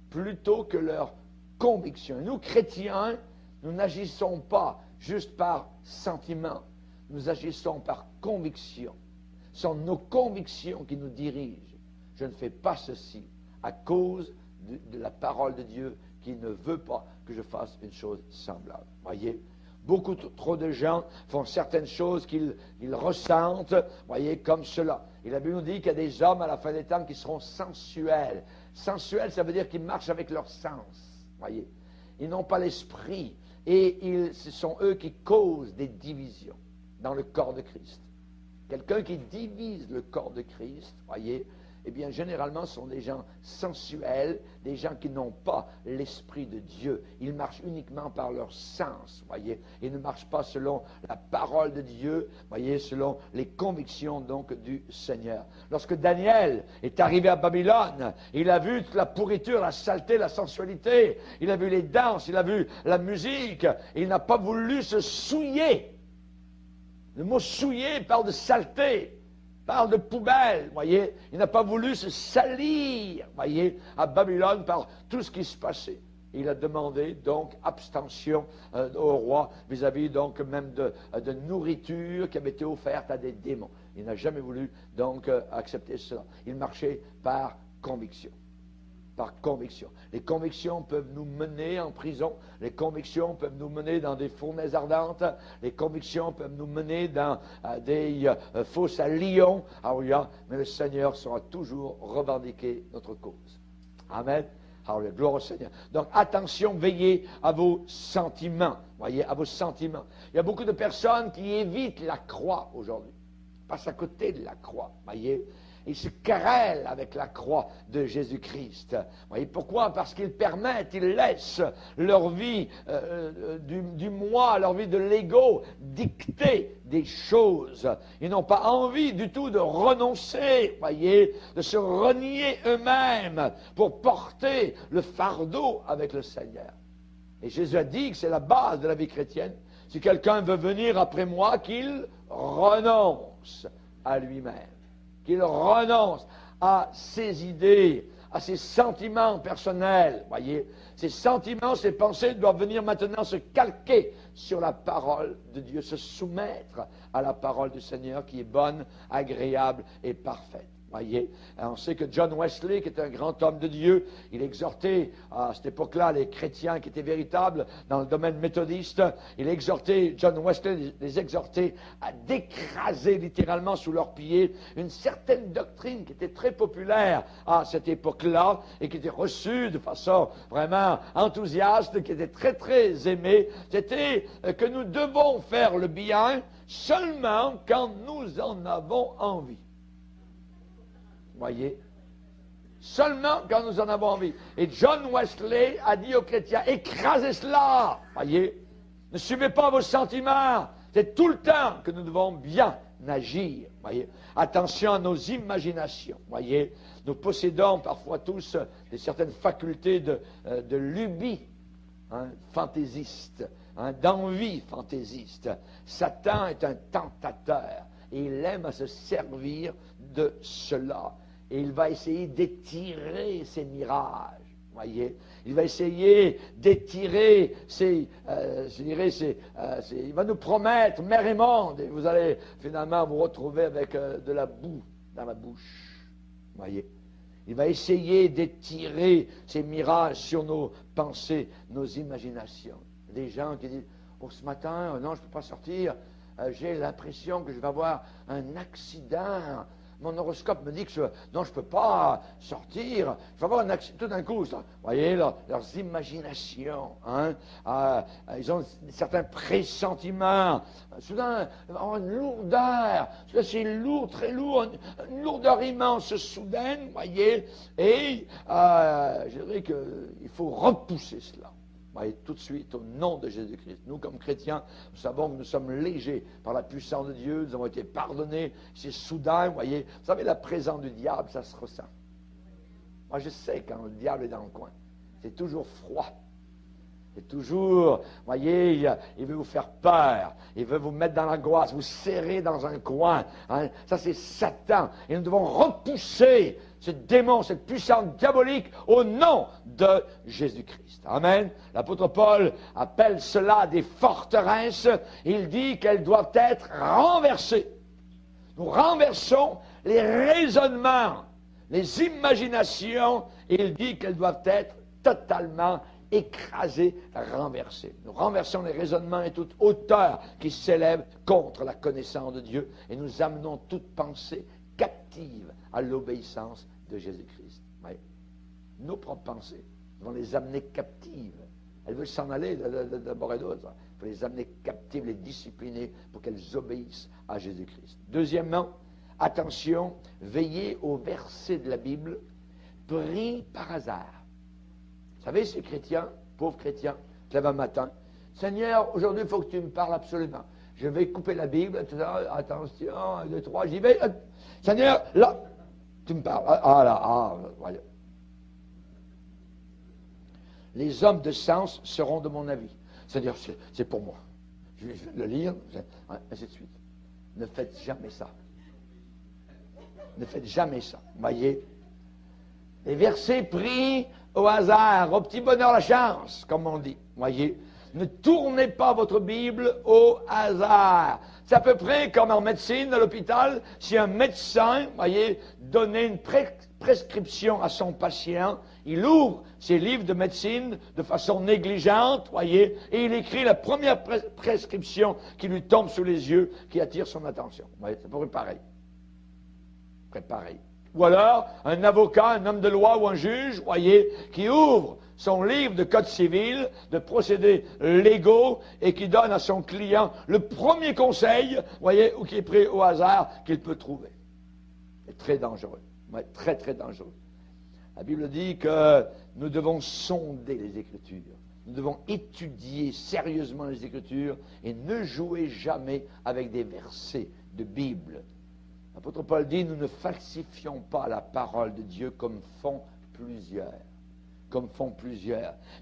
[SPEAKER 3] plutôt que leurs convictions. Et nous, chrétiens, nous n'agissons pas juste par sentiment, nous agissons par conviction. Ce sont nos convictions qui nous dirigent. Je ne fais pas ceci à cause de la parole de Dieu qui ne veut pas que je fasse une chose semblable. Voyez, beaucoup trop de gens font certaines choses qu'ils ressentent, voyez, comme cela. Et la Bible nous dit qu'il y a des hommes à la fin des temps qui seront sensuels. Sensuels, ça veut dire qu'ils marchent avec leur sens, voyez. Ils n'ont pas l'esprit. Et ce sont eux qui causent des divisions dans le corps de Christ. Quelqu'un qui divise le corps de Christ, voyez, eh bien, généralement, ce sont des gens sensuels, des gens qui n'ont pas l'Esprit de Dieu. Ils marchent uniquement par leur sens, voyez. Ils ne marchent pas selon la parole de Dieu, voyez, selon les convictions, donc, du Seigneur. Lorsque Daniel est arrivé à Babylone, il a vu toute la pourriture, la saleté, la sensualité. Il a vu les danses, il a vu la musique. Et il n'a pas voulu se souiller. Le mot souiller parle de saleté. Parle de poubelle, voyez. Il n'a pas voulu se salir, voyez, à Babylone par tout ce qui se passait. Il a demandé donc abstention au roi vis-à-vis donc même de nourriture qui avait été offerte à des démons. Il n'a jamais voulu donc accepter cela. Il marchait par conviction. Par conviction. Les convictions peuvent nous mener en prison. Les convictions peuvent nous mener dans des fournaises ardentes. Les convictions peuvent nous mener dans des fosses à lions. Alléluia. Mais le Seigneur saura toujours revendiquer notre cause. Amen. Alléluia. Gloire au Seigneur. Donc, attention, veillez à vos sentiments. Voyez, à vos sentiments. Il y a beaucoup de personnes qui évitent la croix aujourd'hui. Passent à côté de la croix. Voyez. Ils se querellent avec la croix de Jésus-Christ. Voyez pourquoi? Parce qu'ils permettent, ils laissent leur vie du moi, leur vie de l'ego dicter des choses. Ils n'ont pas envie du tout de renoncer, voyez, de se renier eux-mêmes pour porter le fardeau avec le Seigneur. Et Jésus a dit que c'est la base de la vie chrétienne. Si quelqu'un veut venir après moi, qu'il renonce à lui-même. Qu'il renonce à ses idées, à ses sentiments personnels. Voyez, ces sentiments, ces pensées doivent venir maintenant se calquer sur la parole de Dieu, se soumettre à la parole du Seigneur qui est bonne, agréable et parfaite. Voyez, on sait que John Wesley, qui était un grand homme de Dieu, il exhortait à cette époque-là les chrétiens qui étaient véritables dans le domaine méthodiste. Il exhortait, John Wesley les exhortait à d'écraser littéralement sous leurs pieds une certaine doctrine qui était très populaire à cette époque-là et qui était reçue de façon vraiment enthousiaste, qui était très très aimée. C'était que nous devons faire le bien seulement quand nous en avons envie. Voyez, seulement quand nous en avons envie. Et John Wesley a dit aux chrétiens, écrasez cela. Voyez, ne suivez pas vos sentiments. C'est tout le temps que nous devons bien agir. Voyez, attention à nos imaginations. Voyez, nous possédons parfois tous certaines facultés de lubie, fantaisiste, d'envie fantaisiste. Satan est un tentateur et il aime à se servir de cela. Et il va essayer d'étirer ses mirages, voyez. Il va essayer d'étirer ses, il va nous promettre mer et monde, et vous allez finalement vous retrouver avec de la boue dans la bouche, voyez. Il va essayer d'étirer ses mirages sur nos pensées, nos imaginations. Des gens qui disent, oh ce matin, non je ne peux pas sortir, j'ai l'impression que je vais avoir un accident. Mon horoscope me dit que je ne peux pas sortir. Il va avoir un accident. Tout d'un coup, ça, vous voyez, leurs imaginations. Ils ont certains pressentiments. Soudain, il va avoir une lourdeur. Soudain, c'est lourd, très lourd. Une lourdeur immense, soudaine, vous voyez. Et je dirais qu'il faut repousser cela. Voyez, tout de suite, au nom de Jésus-Christ. Nous, comme chrétiens, nous savons que nous sommes légers par la puissance de Dieu. Nous avons été pardonnés. C'est soudain, vous voyez. Vous savez, la présence du diable, ça se ressent. Moi, je sais quand le diable est dans le coin. C'est toujours froid. C'est toujours, vous voyez, il veut vous faire peur. Il veut vous mettre dans l'angoisse, vous serrer dans un coin. Ça, c'est Satan. Et nous devons repousser ce démon, cette puissance diabolique au nom de Jésus-Christ. Amen. L'apôtre Paul appelle cela des forteresses. Il dit qu'elles doivent être renversées. Nous renversons les raisonnements, les imaginations, et il dit qu'elles doivent être totalement écraser, renverser. Nous renversons les raisonnements et toute hauteur qui s'élève contre la connaissance de Dieu et nous amenons toute pensée captive à l'obéissance de Jésus-Christ. Oui. Nos propres pensées, nous allons les amener captives. Elles veulent s'en aller de bord et d'autre. Il faut les amener captives, les discipliner pour qu'elles obéissent à Jésus-Christ. Deuxièmement, attention, veillez aux versets de la Bible pris par hasard. Vous savez, ces chrétiens, pauvres chrétiens, se lèvent un matin. Seigneur, aujourd'hui, il faut que tu me parles absolument. Je vais couper la Bible, tout ça, attention, 1, 2, 3, j'y vais. Seigneur, là, tu me parles. Voilà. Les hommes de sens seront de mon avis. Seigneur, c'est pour moi. Je vais le lire, ainsi de suite. Ne faites jamais ça. Ne faites jamais ça. Voyez, les versets pris au hasard, au petit bonheur la chance, comme on dit. Voyez, ne tournez pas votre Bible au hasard. C'est à peu près comme en médecine, à l'hôpital, si un médecin, voyez, donnait une prescription à son patient, il ouvre ses livres de médecine de façon négligente, voyez, et il écrit la première prescription qui lui tombe sous les yeux, qui attire son attention. Voyez, c'est à peu près pareil. Pareil. Ou alors, un avocat, un homme de loi ou un juge, voyez, qui ouvre son livre de code civil, de procédés légaux, et qui donne à son client le premier conseil, voyez, ou qui est pris au hasard qu'il peut trouver. C'est très dangereux. Ouais, très, très dangereux. La Bible dit que nous devons sonder les Écritures. Nous devons étudier sérieusement les Écritures et ne jouer jamais avec des versets de Bible. L'apôtre Paul dit, nous ne falsifions pas la parole de Dieu comme font plusieurs.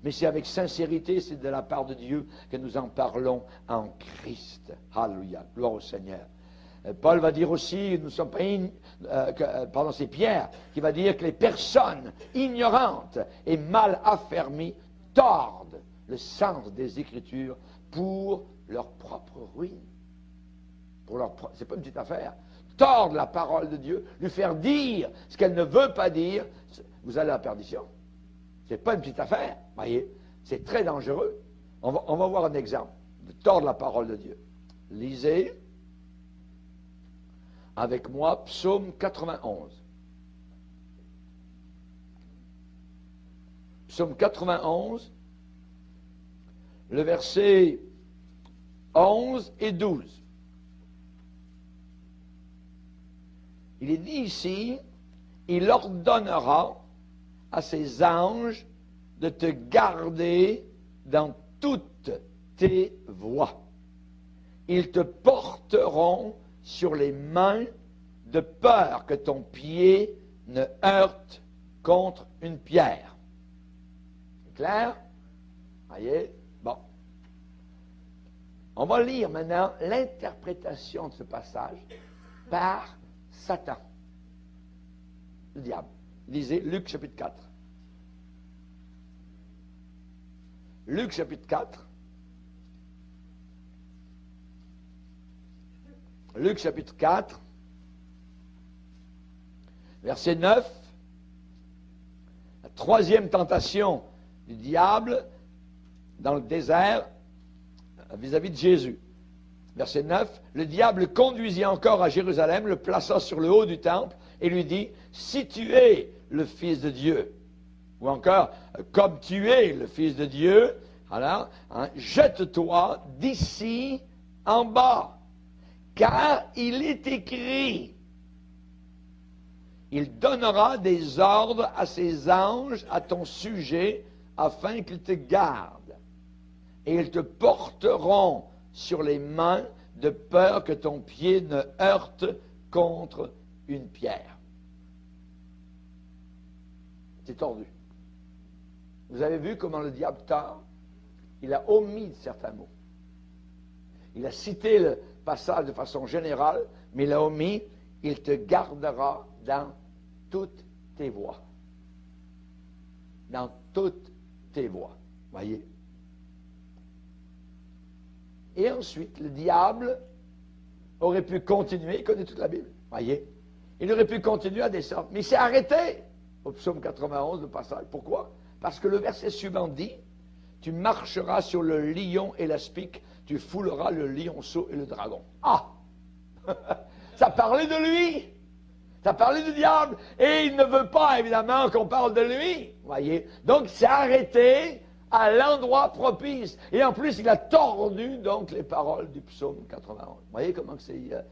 [SPEAKER 3] Mais c'est avec sincérité, c'est de la part de Dieu que nous en parlons en Christ. Alléluia, gloire au Seigneur. Paul va dire aussi, nous sommes pas c'est Pierre qui va dire que les personnes ignorantes et mal affermies tordent le sens des Écritures pour leur propre ruine. C'est pas une petite affaire. Tordre la parole de Dieu, lui faire dire ce qu'elle ne veut pas dire, vous allez à la perdition. C'est pas une petite affaire, voyez, c'est très dangereux. On va voir un exemple de tordre la parole de Dieu. Lisez avec moi Psaume 91. Psaume 91, le verset 11 et 12. Il est dit ici, il ordonnera à ses anges de te garder dans toutes tes voies. Ils te porteront sur les mains de peur que ton pied ne heurte contre une pierre. C'est clair? Voyez? Bon. On va lire maintenant l'interprétation de ce passage par Satan, le diable. Lisez Luc chapitre 4. Luc chapitre 4. Luc chapitre 4, verset 9. La troisième tentation du diable dans le désert vis-à-vis de Jésus. Verset 9, le diable le conduisit encore à Jérusalem, le plaça sur le haut du temple et lui dit, si tu es le Fils de Dieu, ou encore, comme tu es le Fils de Dieu, alors, jette-toi d'ici en bas, car il est écrit, il donnera des ordres à ses anges à ton sujet, afin qu'ils te gardent, et ils te porteront sur les mains de peur que ton pied ne heurte contre une pierre. C'est tordu. Vous avez vu comment le diable tord? Il a omis certains mots. Il a cité le passage de façon générale, mais il a omis, il te gardera dans toutes tes voies. Dans toutes tes voies. Voyez? Et ensuite, le diable aurait pu continuer, il connaît toute la Bible, voyez? Il aurait pu continuer à descendre, mais il s'est arrêté au psaume 91, le passage. Pourquoi? Parce que le verset suivant dit, Tu marcheras sur le lion et l'aspic, tu fouleras le lionceau et le dragon. Ah! Ça parlait de lui! Ça parlait du diable! Et il ne veut pas, évidemment, qu'on parle de lui. Voyez? Donc, il s'est arrêté à l'endroit propice. Et en plus, il a tordu, donc, les paroles du psaume 91. Vous voyez comment c'est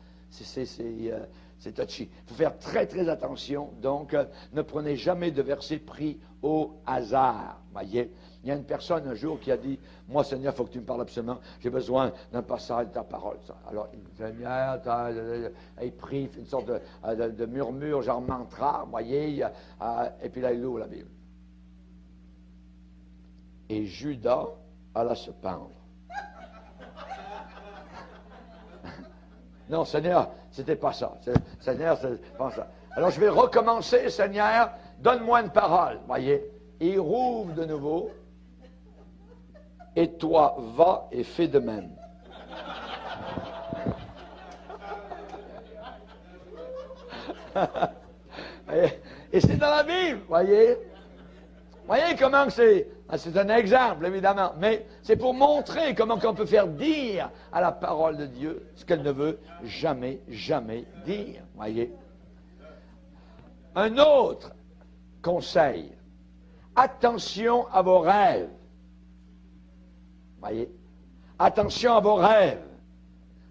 [SPEAKER 3] touchy. Il faut faire très, très attention. Donc, ne prenez jamais de versets pris au hasard. Voyez? Il y a une personne un jour qui a dit, moi Seigneur, il faut que tu me parles absolument, j'ai besoin d'un passage de ta parole. Alors, Seigneur, il prie, fait une sorte de murmure, genre mantra, voyez, et puis là, il ouvre la Bible. Et Judas alla se pendre. Non, Seigneur, c'était pas ça. Seigneur, c'est pas ça. Alors, je vais recommencer, Seigneur, donne-moi une parole, voyez. Et il rouvre de nouveau. Et toi, va et fais de même. Et c'est dans la Bible, voyez. Voyez comment c'est. C'est un exemple, évidemment, mais c'est pour montrer comment on peut faire dire à la parole de Dieu ce qu'elle ne veut jamais, jamais dire, voyez. Un autre conseil. Attention à vos rêves. Voyez? Attention à vos rêves.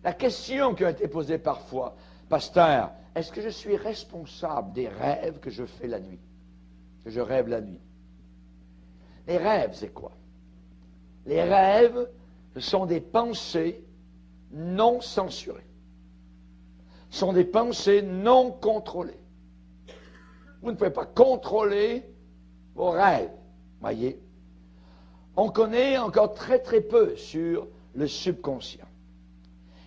[SPEAKER 3] La question qui a été posée parfois, pasteur, est-ce que je suis responsable des rêves que je fais la nuit? Que je rêve la nuit? Les rêves, c'est quoi? Les rêves, ce sont des pensées non censurées. Ce sont des pensées non contrôlées. Vous ne pouvez pas contrôler vos rêves, voyez. On connaît encore très très peu sur le subconscient.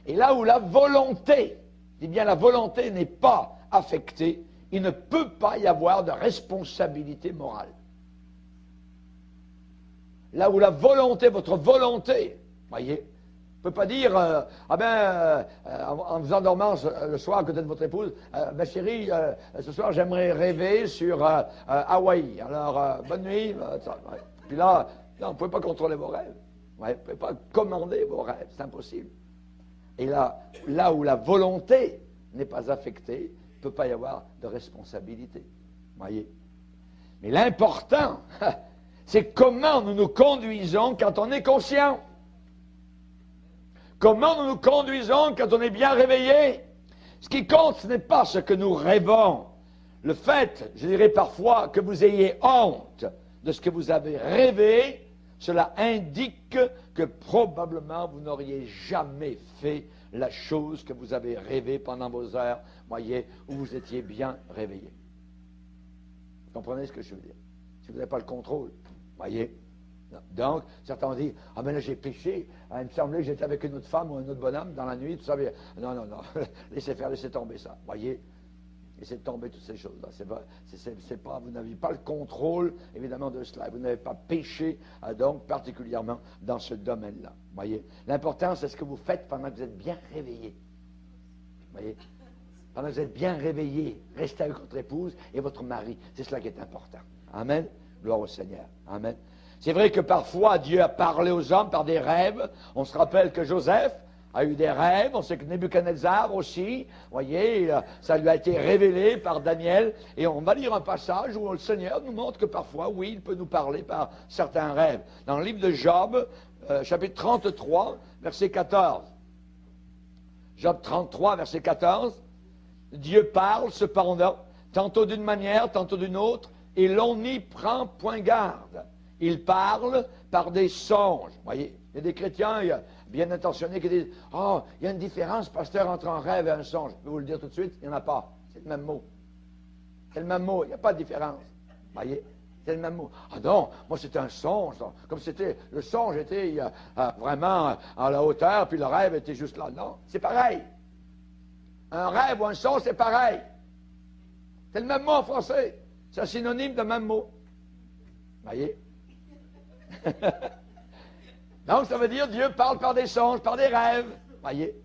[SPEAKER 3] Et là où la volonté, je dis bien la volonté n'est pas affectée, il ne peut pas y avoir de responsabilité morale. Là où la volonté, votre volonté, voyez, ne peut pas dire, en vous endormant le soir à côté de votre épouse, ma chérie, ce soir j'aimerais rêver sur Hawaï. Alors, bonne nuit. Ouais. Puis là, non, vous ne pouvez pas contrôler vos rêves. Ouais, vous ne pouvez pas commander vos rêves, c'est impossible. Et là où la volonté n'est pas affectée, il ne peut pas y avoir de responsabilité. Voyez. Mais l'important, c'est comment nous nous conduisons quand on est conscient. Comment nous nous conduisons quand on est bien réveillé. Ce qui compte, ce n'est pas ce que nous rêvons. Le fait, je dirais parfois, que vous ayez honte de ce que vous avez rêvé, cela indique que probablement vous n'auriez jamais fait la chose que vous avez rêvée pendant vos heures, voyez, où vous étiez bien réveillé. Vous comprenez ce que je veux dire? Si vous n'avez pas le contrôle, voyez. Donc, certains ont dit, ah mais là j'ai péché, il me semblait que j'étais avec une autre femme ou un autre bonhomme dans la nuit, tout ça, mais non, laissez faire, laissez tomber ça, voyez. Laissez tomber toutes ces choses-là. C'est pas, vous n'avez pas le contrôle, évidemment, de cela. Vous n'avez pas péché, donc, particulièrement dans ce domaine-là. Voyez. L'important, c'est ce que vous faites pendant que vous êtes bien réveillé. Voyez. Pendant que vous êtes bien réveillé, restez avec votre épouse et votre mari. C'est cela qui est important. Amen. Gloire au Seigneur. Amen. C'est vrai que parfois, Dieu a parlé aux hommes par des rêves. On se rappelle que Joseph a eu des rêves, on sait que Nebuchadnezzar aussi, voyez, ça lui a été révélé par Daniel, et on va lire un passage où le Seigneur nous montre que parfois, oui, il peut nous parler par certains rêves. Dans le livre de Job, chapitre 33, verset 14. Job 33, verset 14, Dieu parle cependant, tantôt d'une manière, tantôt d'une autre, et l'on n'y prend point garde. Il parle par des songes, voyez. Il y a des chrétiens bien intentionnés qui disent « Ah, il y a une différence, pasteur, entre un rêve et un songe. » Je vais vous le dire tout de suite, il n'y en a pas. C'est le même mot. C'est le même mot, il n'y a pas de différence. Voyez, c'est le même mot. Ah non, moi c'était un songe. Comme c'était, le songe était vraiment à la hauteur, puis le rêve était juste là. Non, c'est pareil. Un rêve ou un songe, c'est pareil. C'est le même mot en français. C'est un synonyme de même mot. Voyez. Donc, ça veut dire Dieu parle par des songes, par des rêves, voyez,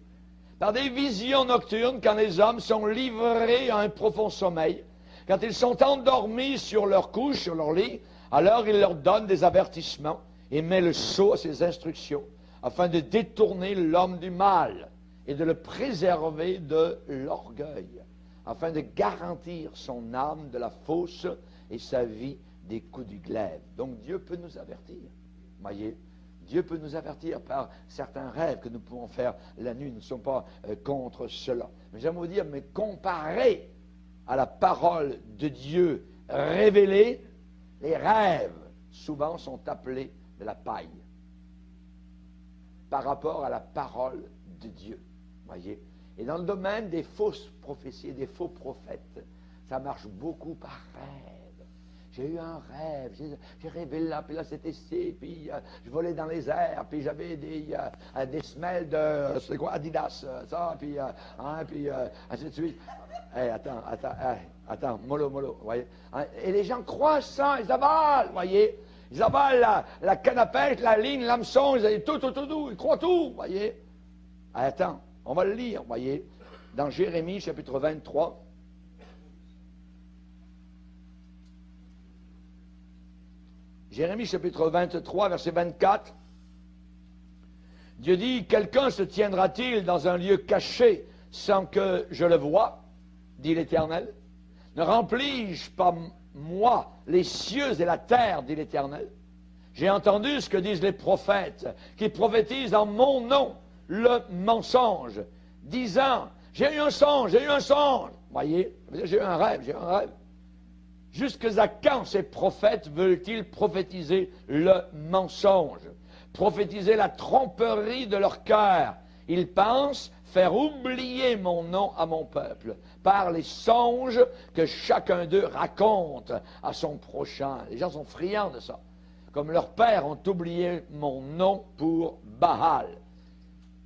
[SPEAKER 3] par des visions nocturnes quand les hommes sont livrés à un profond sommeil. Quand ils sont endormis sur leur couche, sur leur lit, alors il leur donne des avertissements. et met le sceau à ses instructions, afin de détourner l'homme du mal et de le préserver de l'orgueil, afin de garantir son âme de la fausse et sa vie des coups du glaive. Donc Dieu peut nous avertir. Voyez, Dieu peut nous avertir par certains rêves que nous pouvons faire la nuit. Nous ne sommes pas contre cela. Mais j'aimerais vous dire, mais comparé à la parole de Dieu révélée, les rêves souvent sont appelés de la paille par rapport à la parole de Dieu. Voyez. Et dans le domaine des fausses prophéties, des faux prophètes, ça marche beaucoup par rêve. J'ai eu un rêve, j'ai rêvé là, puis là c'était ici, puis je volais dans les airs, puis j'avais des semelles de, c'est quoi, Adidas, ça, puis ainsi de suite. Hey, attends, mollo, voyez. Et les gens croient ça, ils avalent, voyez. Ils avalent la canne à pêche, la ligne, l'hameçon, ils tout, ils croient tout, voyez. Attends, on va le lire, voyez, dans Jérémie, chapitre 23. Jérémie chapitre 23, verset 24. Dieu dit, « Quelqu'un se tiendra-t-il dans un lieu caché sans que je le voie, dit l'Éternel. Ne remplis-je pas, moi, les cieux et la terre, dit l'Éternel. J'ai entendu ce que disent les prophètes, qui prophétisent en mon nom le mensonge, disant, j'ai eu un songe. Voyez, j'ai eu un rêve. Jusqu'à quand ces prophètes veulent-ils prophétiser le mensonge, prophétiser la tromperie de leur cœur? Ils pensent faire oublier mon nom à mon peuple par les songes que chacun d'eux raconte à son prochain. Les gens sont friands de ça. Comme leurs pères ont oublié mon nom pour Baal.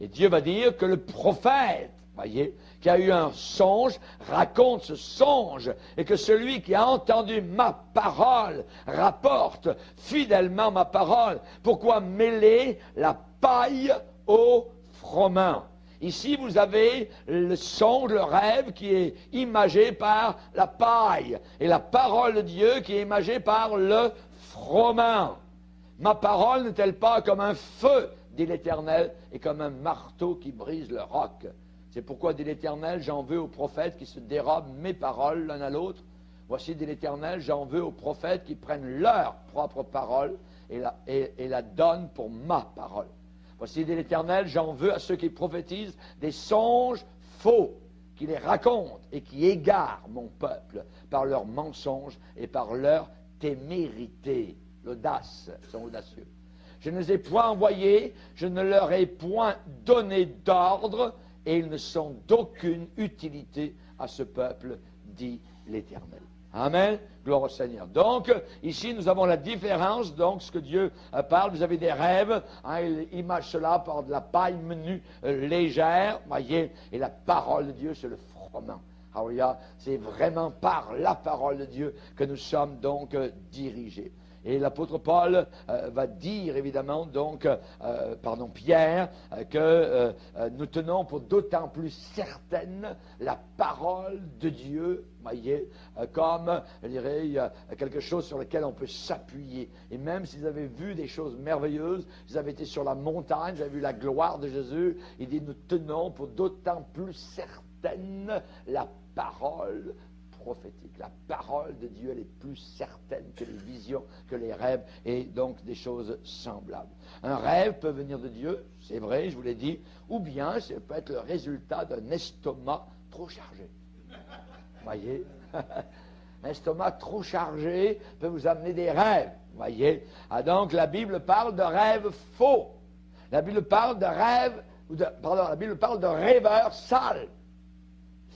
[SPEAKER 3] Et Dieu va dire que le prophète, voyez, qui a eu un songe, raconte ce songe, et que celui qui a entendu ma parole rapporte fidèlement ma parole. Pourquoi mêler la paille au froment? Ici, vous avez le songe, le rêve qui est imagé par la paille, et la parole de Dieu qui est imagée par le froment. Ma parole n'est-elle pas comme un feu, dit l'Éternel, et comme un marteau qui brise le roc? C'est pourquoi, dit l'Éternel, j'en veux aux prophètes qui se dérobent mes paroles l'un à l'autre. Voici, dit l'Éternel, j'en veux aux prophètes qui prennent leur propre parole et la donnent pour ma parole. Voici, dit l'Éternel, j'en veux à ceux qui prophétisent des songes faux, qui les racontent et qui égarent mon peuple par leurs mensonges et par leur témérité. L'audace, ils sont audacieux. Je ne les ai point envoyés, je ne leur ai point donné d'ordre, et ils ne sont d'aucune utilité à ce peuple, dit l'Éternel. Amen. Gloire au Seigneur. Donc, ici, nous avons la différence, donc, ce que Dieu parle. Vous avez des rêves, il image cela par de la paille menue, légère, voyez, et la parole de Dieu, c'est le froment. Alléluia. C'est vraiment par la parole de Dieu que nous sommes donc dirigés. Et l'apôtre Paul va dire évidemment donc, Pierre, que nous tenons pour d'autant plus certaine la parole de Dieu, voyez, comme, je dirais, quelque chose sur lequel on peut s'appuyer. Et même s'ils avaient vu des choses merveilleuses, ils avaient été sur la montagne, ils avaient vu la gloire de Jésus, il dit, nous tenons pour d'autant plus certaine la parole prophétique. La parole de Dieu, elle est plus certaine que les visions, que les rêves, et donc des choses semblables. Un rêve peut venir de Dieu, c'est vrai, je vous l'ai dit, ou bien ça peut être le résultat d'un estomac trop chargé. Voyez? Un estomac trop chargé peut vous amener des rêves. Voyez? Ah, donc la Bible parle de rêves faux. La Bible parle de rêves, la Bible parle de rêveurs sales.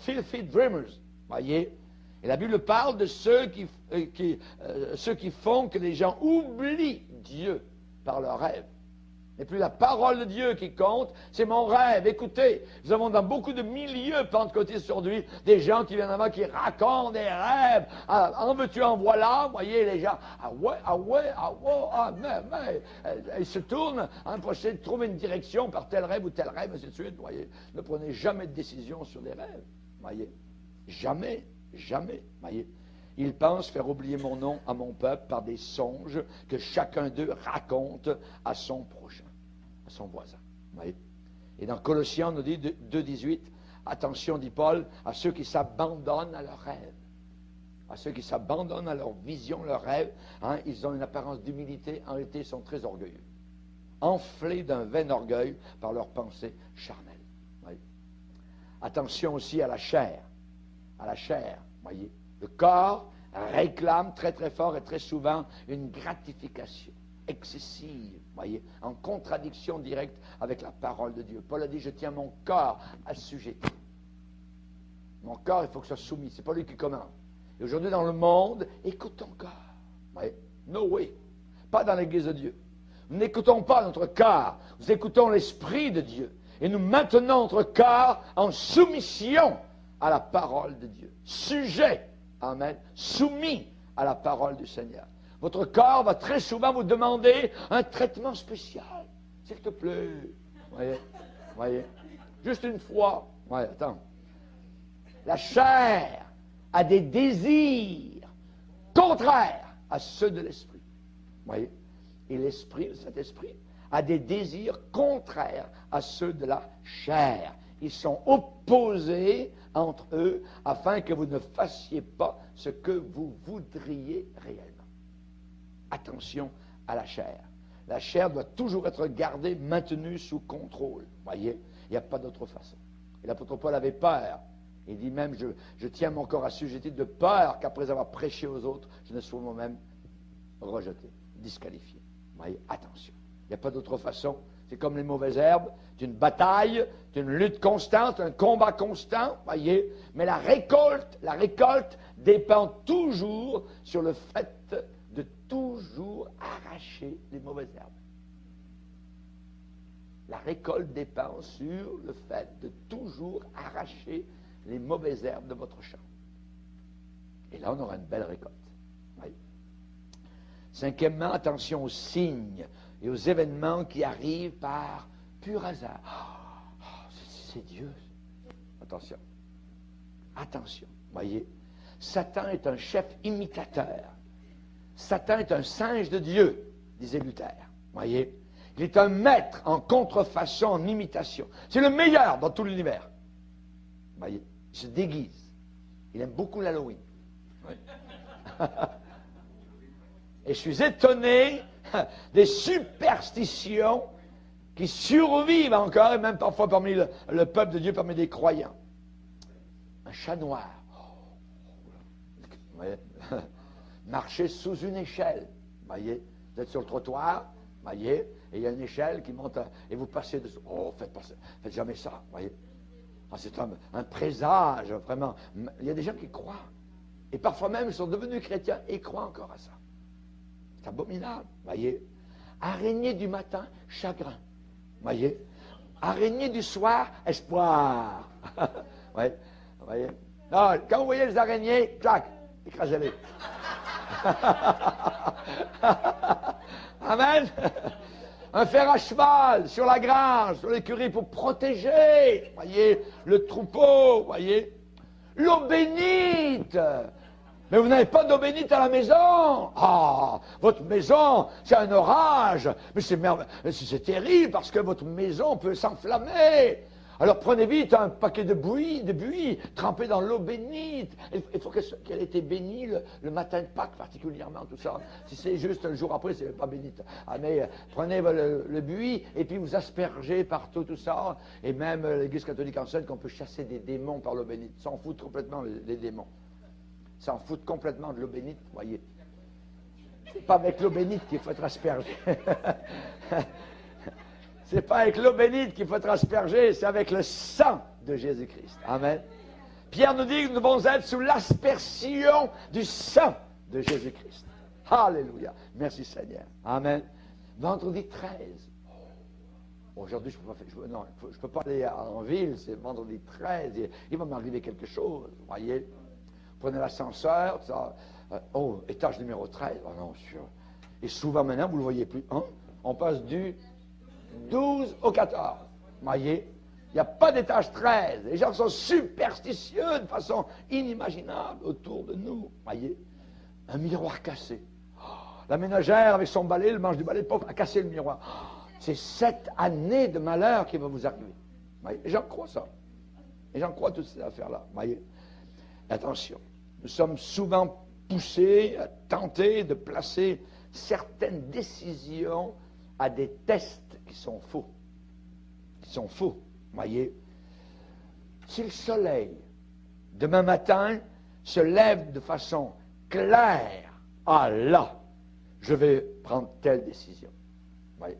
[SPEAKER 3] Filthy dreamers. Voyez? Et la Bible parle de ceux qui font que les gens oublient Dieu par leurs rêves. Et puis la parole de Dieu qui compte, c'est mon rêve. Écoutez, nous avons dans beaucoup de milieux pentecôtistes aujourd'hui des gens qui viennent avant, qui racontent des rêves. En veux-tu, en voilà. Voyez, les gens, ils se tournent pour essayer de trouver une direction par tel rêve ou tel rêve, ainsi de suite. Voyez, ne prenez jamais de décision sur des rêves. Voyez, jamais. Voyez. Ils pensent faire oublier mon nom à mon peuple par des songes que chacun d'eux raconte à son prochain, à son voisin. Vous voyez? Et dans Colossiens, on nous dit 2,18, attention, dit Paul, à ceux qui s'abandonnent à leurs rêves. À ceux qui s'abandonnent à leur vision, leurs rêves, hein, ils ont une apparence d'humilité, en réalité, ils sont très orgueilleux. Enflés d'un vain orgueil par leurs pensées charnelles. Voyez. Attention aussi à la chair. À la chair, voyez. Le corps réclame très très fort et très souvent une gratification excessive, voyez, en contradiction directe avec la parole de Dieu. Paul a dit, je tiens mon corps assujetti. Mon corps, il faut que ça soit soumis. C'est pas lui qui commande. Et aujourd'hui, dans le monde, écoute ton corps. Voyez. No way. Pas dans l'Église de Dieu. Nous n'écoutons pas notre corps. Nous écoutons l'Esprit de Dieu. Et nous maintenons notre corps en soumission à la parole de Dieu. Sujet, amen, soumis à la parole du Seigneur. Votre corps va très souvent vous demander un traitement spécial. S'il te plaît. Voyez, voyez. Juste une fois. Ouais, attends. La chair a des désirs contraires à ceux de l'esprit. Voyez. Et l'esprit, le Saint-Esprit, a des désirs contraires à ceux de la chair. Ils sont opposés entre eux afin que vous ne fassiez pas ce que vous voudriez réellement. Attention à la chair. La chair doit toujours être gardée, maintenue sous contrôle. Voyez, il n'y a pas d'autre façon. Et l'apôtre Paul avait peur. Il dit même, je tiens mon corps assujetti de peur qu'après avoir prêché aux autres, je ne sois moi-même rejeté, disqualifié. Voyez, attention. Il n'y a pas d'autre façon. C'est comme les mauvaises herbes. C'est une bataille, c'est une lutte constante, un combat constant, voyez. Mais la récolte dépend toujours sur le fait de toujours arracher les mauvaises herbes. La récolte dépend sur le fait de toujours arracher les mauvaises herbes de votre champ. Et là, on aura une belle récolte. Voyez. Cinquièmement, attention aux signes et aux événements qui arrivent par pur hasard. C'est Dieu. Attention. Attention. Voyez, Satan est un chef imitateur. Satan est un singe de Dieu, disait Luther. Voyez, il est un maître en contrefaçon, en imitation. C'est le meilleur dans tout l'univers. Voyez, il se déguise. Il aime beaucoup l'Halloween. Oui. Et je suis étonné des superstitions qui survivent encore, et même parfois parmi le peuple de Dieu, parmi des croyants. Un chat noir. Voyez. Marcher sous une échelle. Voyez, vous êtes sur le trottoir, voyez, et il y a une échelle qui monte, et vous passez dessous. Oh, faites jamais ça, voyez. Ah, c'est un présage, vraiment. Il y a des gens qui croient. Et parfois même, ils sont devenus chrétiens et croient encore à ça. C'est abominable, voyez. Araignée du matin, chagrin. Voyez. Araignée du soir, espoir. Voyez. Voyez. Non, quand vous voyez les araignées, clac, écrasez-les. Amen. Un fer à cheval sur la grange, sur l'écurie pour protéger, voyez, le troupeau, voyez. L'eau bénite. Mais vous n'avez pas d'eau bénite à la maison. Ah, votre maison, c'est un orage. Mais c'est terrible parce que votre maison peut s'enflammer. Alors prenez vite un paquet de buis trempé dans l'eau bénite. Il faut qu'elle ait été bénie le matin de Pâques particulièrement, tout ça. Si c'est juste un jour après, c'est pas bénite. Ah, mais prenez le buis et puis vous aspergez partout tout ça. Et même l'Église catholique enseigne qu'on peut chasser des démons par l'eau bénite. S'en foutent complètement les démons. S'en foutent complètement de l'eau bénite, voyez. C'est pas avec l'eau bénite qu'il faut être aspergé. C'est pas avec l'eau bénite qu'il faut être aspergé, c'est avec le sang de Jésus-Christ. Amen. Pierre nous dit que nous devons être sous l'aspersion du sang de Jésus-Christ. Alléluia. Merci Seigneur. Amen. Vendredi 13. Aujourd'hui, je ne peux pas aller en ville, c'est vendredi 13. Il va m'arriver quelque chose, vous voyez. Prenez l'ascenseur, ça. Étage numéro 13. Oh non, sûr. Et souvent maintenant, vous ne le voyez plus. Hein? On passe du 12 au 14. Voyez, Il n'y a pas d'étage 13. Les gens sont superstitieux de façon inimaginable autour de nous. Voyez, un miroir cassé. Oh, la ménagère avec son balai, le manche du balai, pauvre, a cassé le miroir. Oh, c'est 7 années de malheur qui va vous arriver. Voyez, les gens croient ça. Les gens croient toutes ces affaires-là. Voyez, attention, nous sommes souvent poussés, tentés de placer certaines décisions à des tests qui sont faux. Qui sont faux. Voyez, si le soleil, demain matin, se lève de façon claire, ah là, je vais prendre telle décision. Voyez.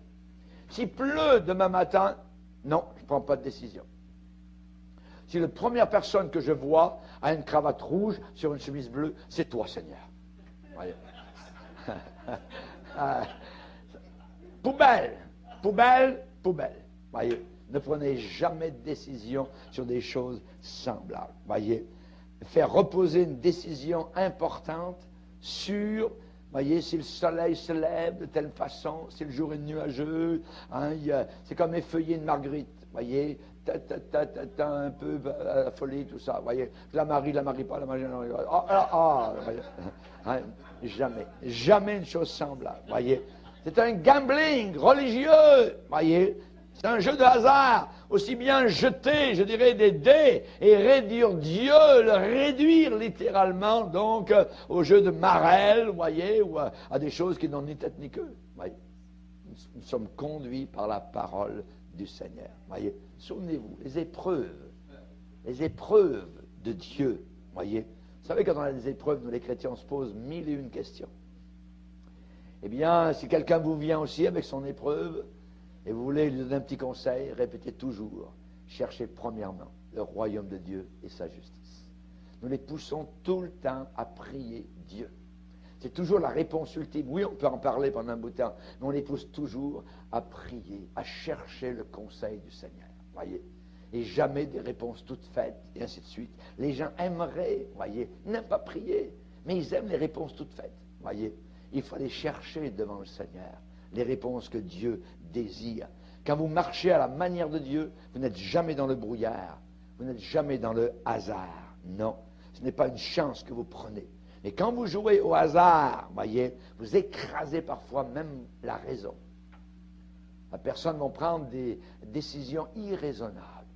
[SPEAKER 3] S'il pleut demain matin, non, je ne prends pas de décision. Si la première personne que je vois a une cravate rouge sur une chemise bleue, c'est toi, Seigneur. Voyez. Poubelle, poubelle, poubelle. Voyez. Ne prenez jamais de décision sur des choses semblables. Voyez, faire reposer une décision importante sur, voyez, si le soleil se lève de telle façon, si le jour est nuageux, hein, c'est comme effeuiller une marguerite. Voyez, un peu la folie, tout ça. Voyez, la marie pas, la marie. Jamais une chose semblable. Voyez, c'est un gambling religieux. Voyez. C'est un jeu de hasard, aussi bien jeter, je dirais, des dés et réduire Dieu, le réduire littéralement, donc, au jeu de marelle, vous voyez, ou à des choses qui n'ont ni tête ni queue. Voyez. Nous sommes conduits par la parole du Seigneur. Voyez. Souvenez-vous, les épreuves de Dieu, voyez. Vous savez, quand on a des épreuves, nous les chrétiens, on se pose 1001 questions. Eh bien, si quelqu'un vous vient aussi avec son épreuve, et vous voulez lui donner un petit conseil, répétez toujours, cherchez premièrement le royaume de Dieu et sa justice. Nous les poussons tout le temps à prier Dieu. C'est toujours la réponse ultime. Oui, on peut en parler pendant un bout de temps, mais on les pousse toujours à prier, à chercher le conseil du Seigneur. Voyez, et jamais des réponses toutes faites, et ainsi de suite. Les gens aimeraient, voyez, n'aiment pas prier, mais ils aiment les réponses toutes faites. Voyez, il faut aller chercher devant le Seigneur les réponses que Dieu désire. Quand vous marchez à la manière de Dieu, vous n'êtes jamais dans le brouillard, vous n'êtes jamais dans le hasard. Non, ce n'est pas une chance que vous prenez. Mais quand vous jouez au hasard, voyez, vous écrasez parfois même la raison. La personne va prendre des décisions irraisonnables.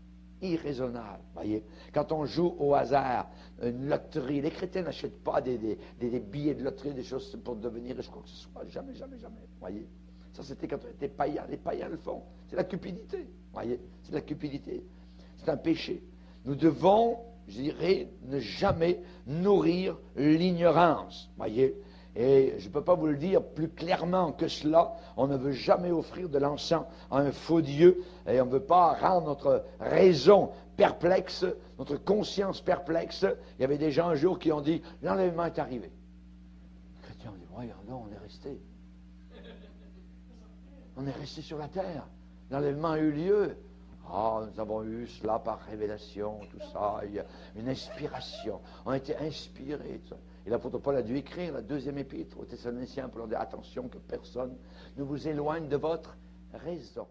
[SPEAKER 3] Irraisonnables, voyez. Quand on joue au hasard, une loterie, les chrétiens n'achètent pas des billets de loterie, des choses pour devenir riches, quoi que ce soit. Jamais, jamais, jamais, voyez. Ça, c'était quand on était païens. Les païens le font. C'est la cupidité. Voyez, c'est la cupidité. C'est un péché. Nous devons, je dirais, ne jamais nourrir l'ignorance. Voyez. Et je ne peux pas vous le dire plus clairement que cela. On ne veut jamais offrir de l'encens à un faux Dieu. Et on ne veut pas rendre notre raison perplexe, notre conscience perplexe. Il y avait des gens un jour qui ont dit, l'enlèvement est arrivé. Les chrétiens ont dit, voyons, là, on est resté. On est resté sur la terre. L'enlèvement a eu lieu. Ah, nous avons eu cela par révélation, tout ça. Il y a une inspiration. On a été inspirés. Tout ça. Et l'apôtre Paul a dû écrire la deuxième épître aux Thessaloniciens pour leur dire attention que personne ne vous éloigne de votre raison.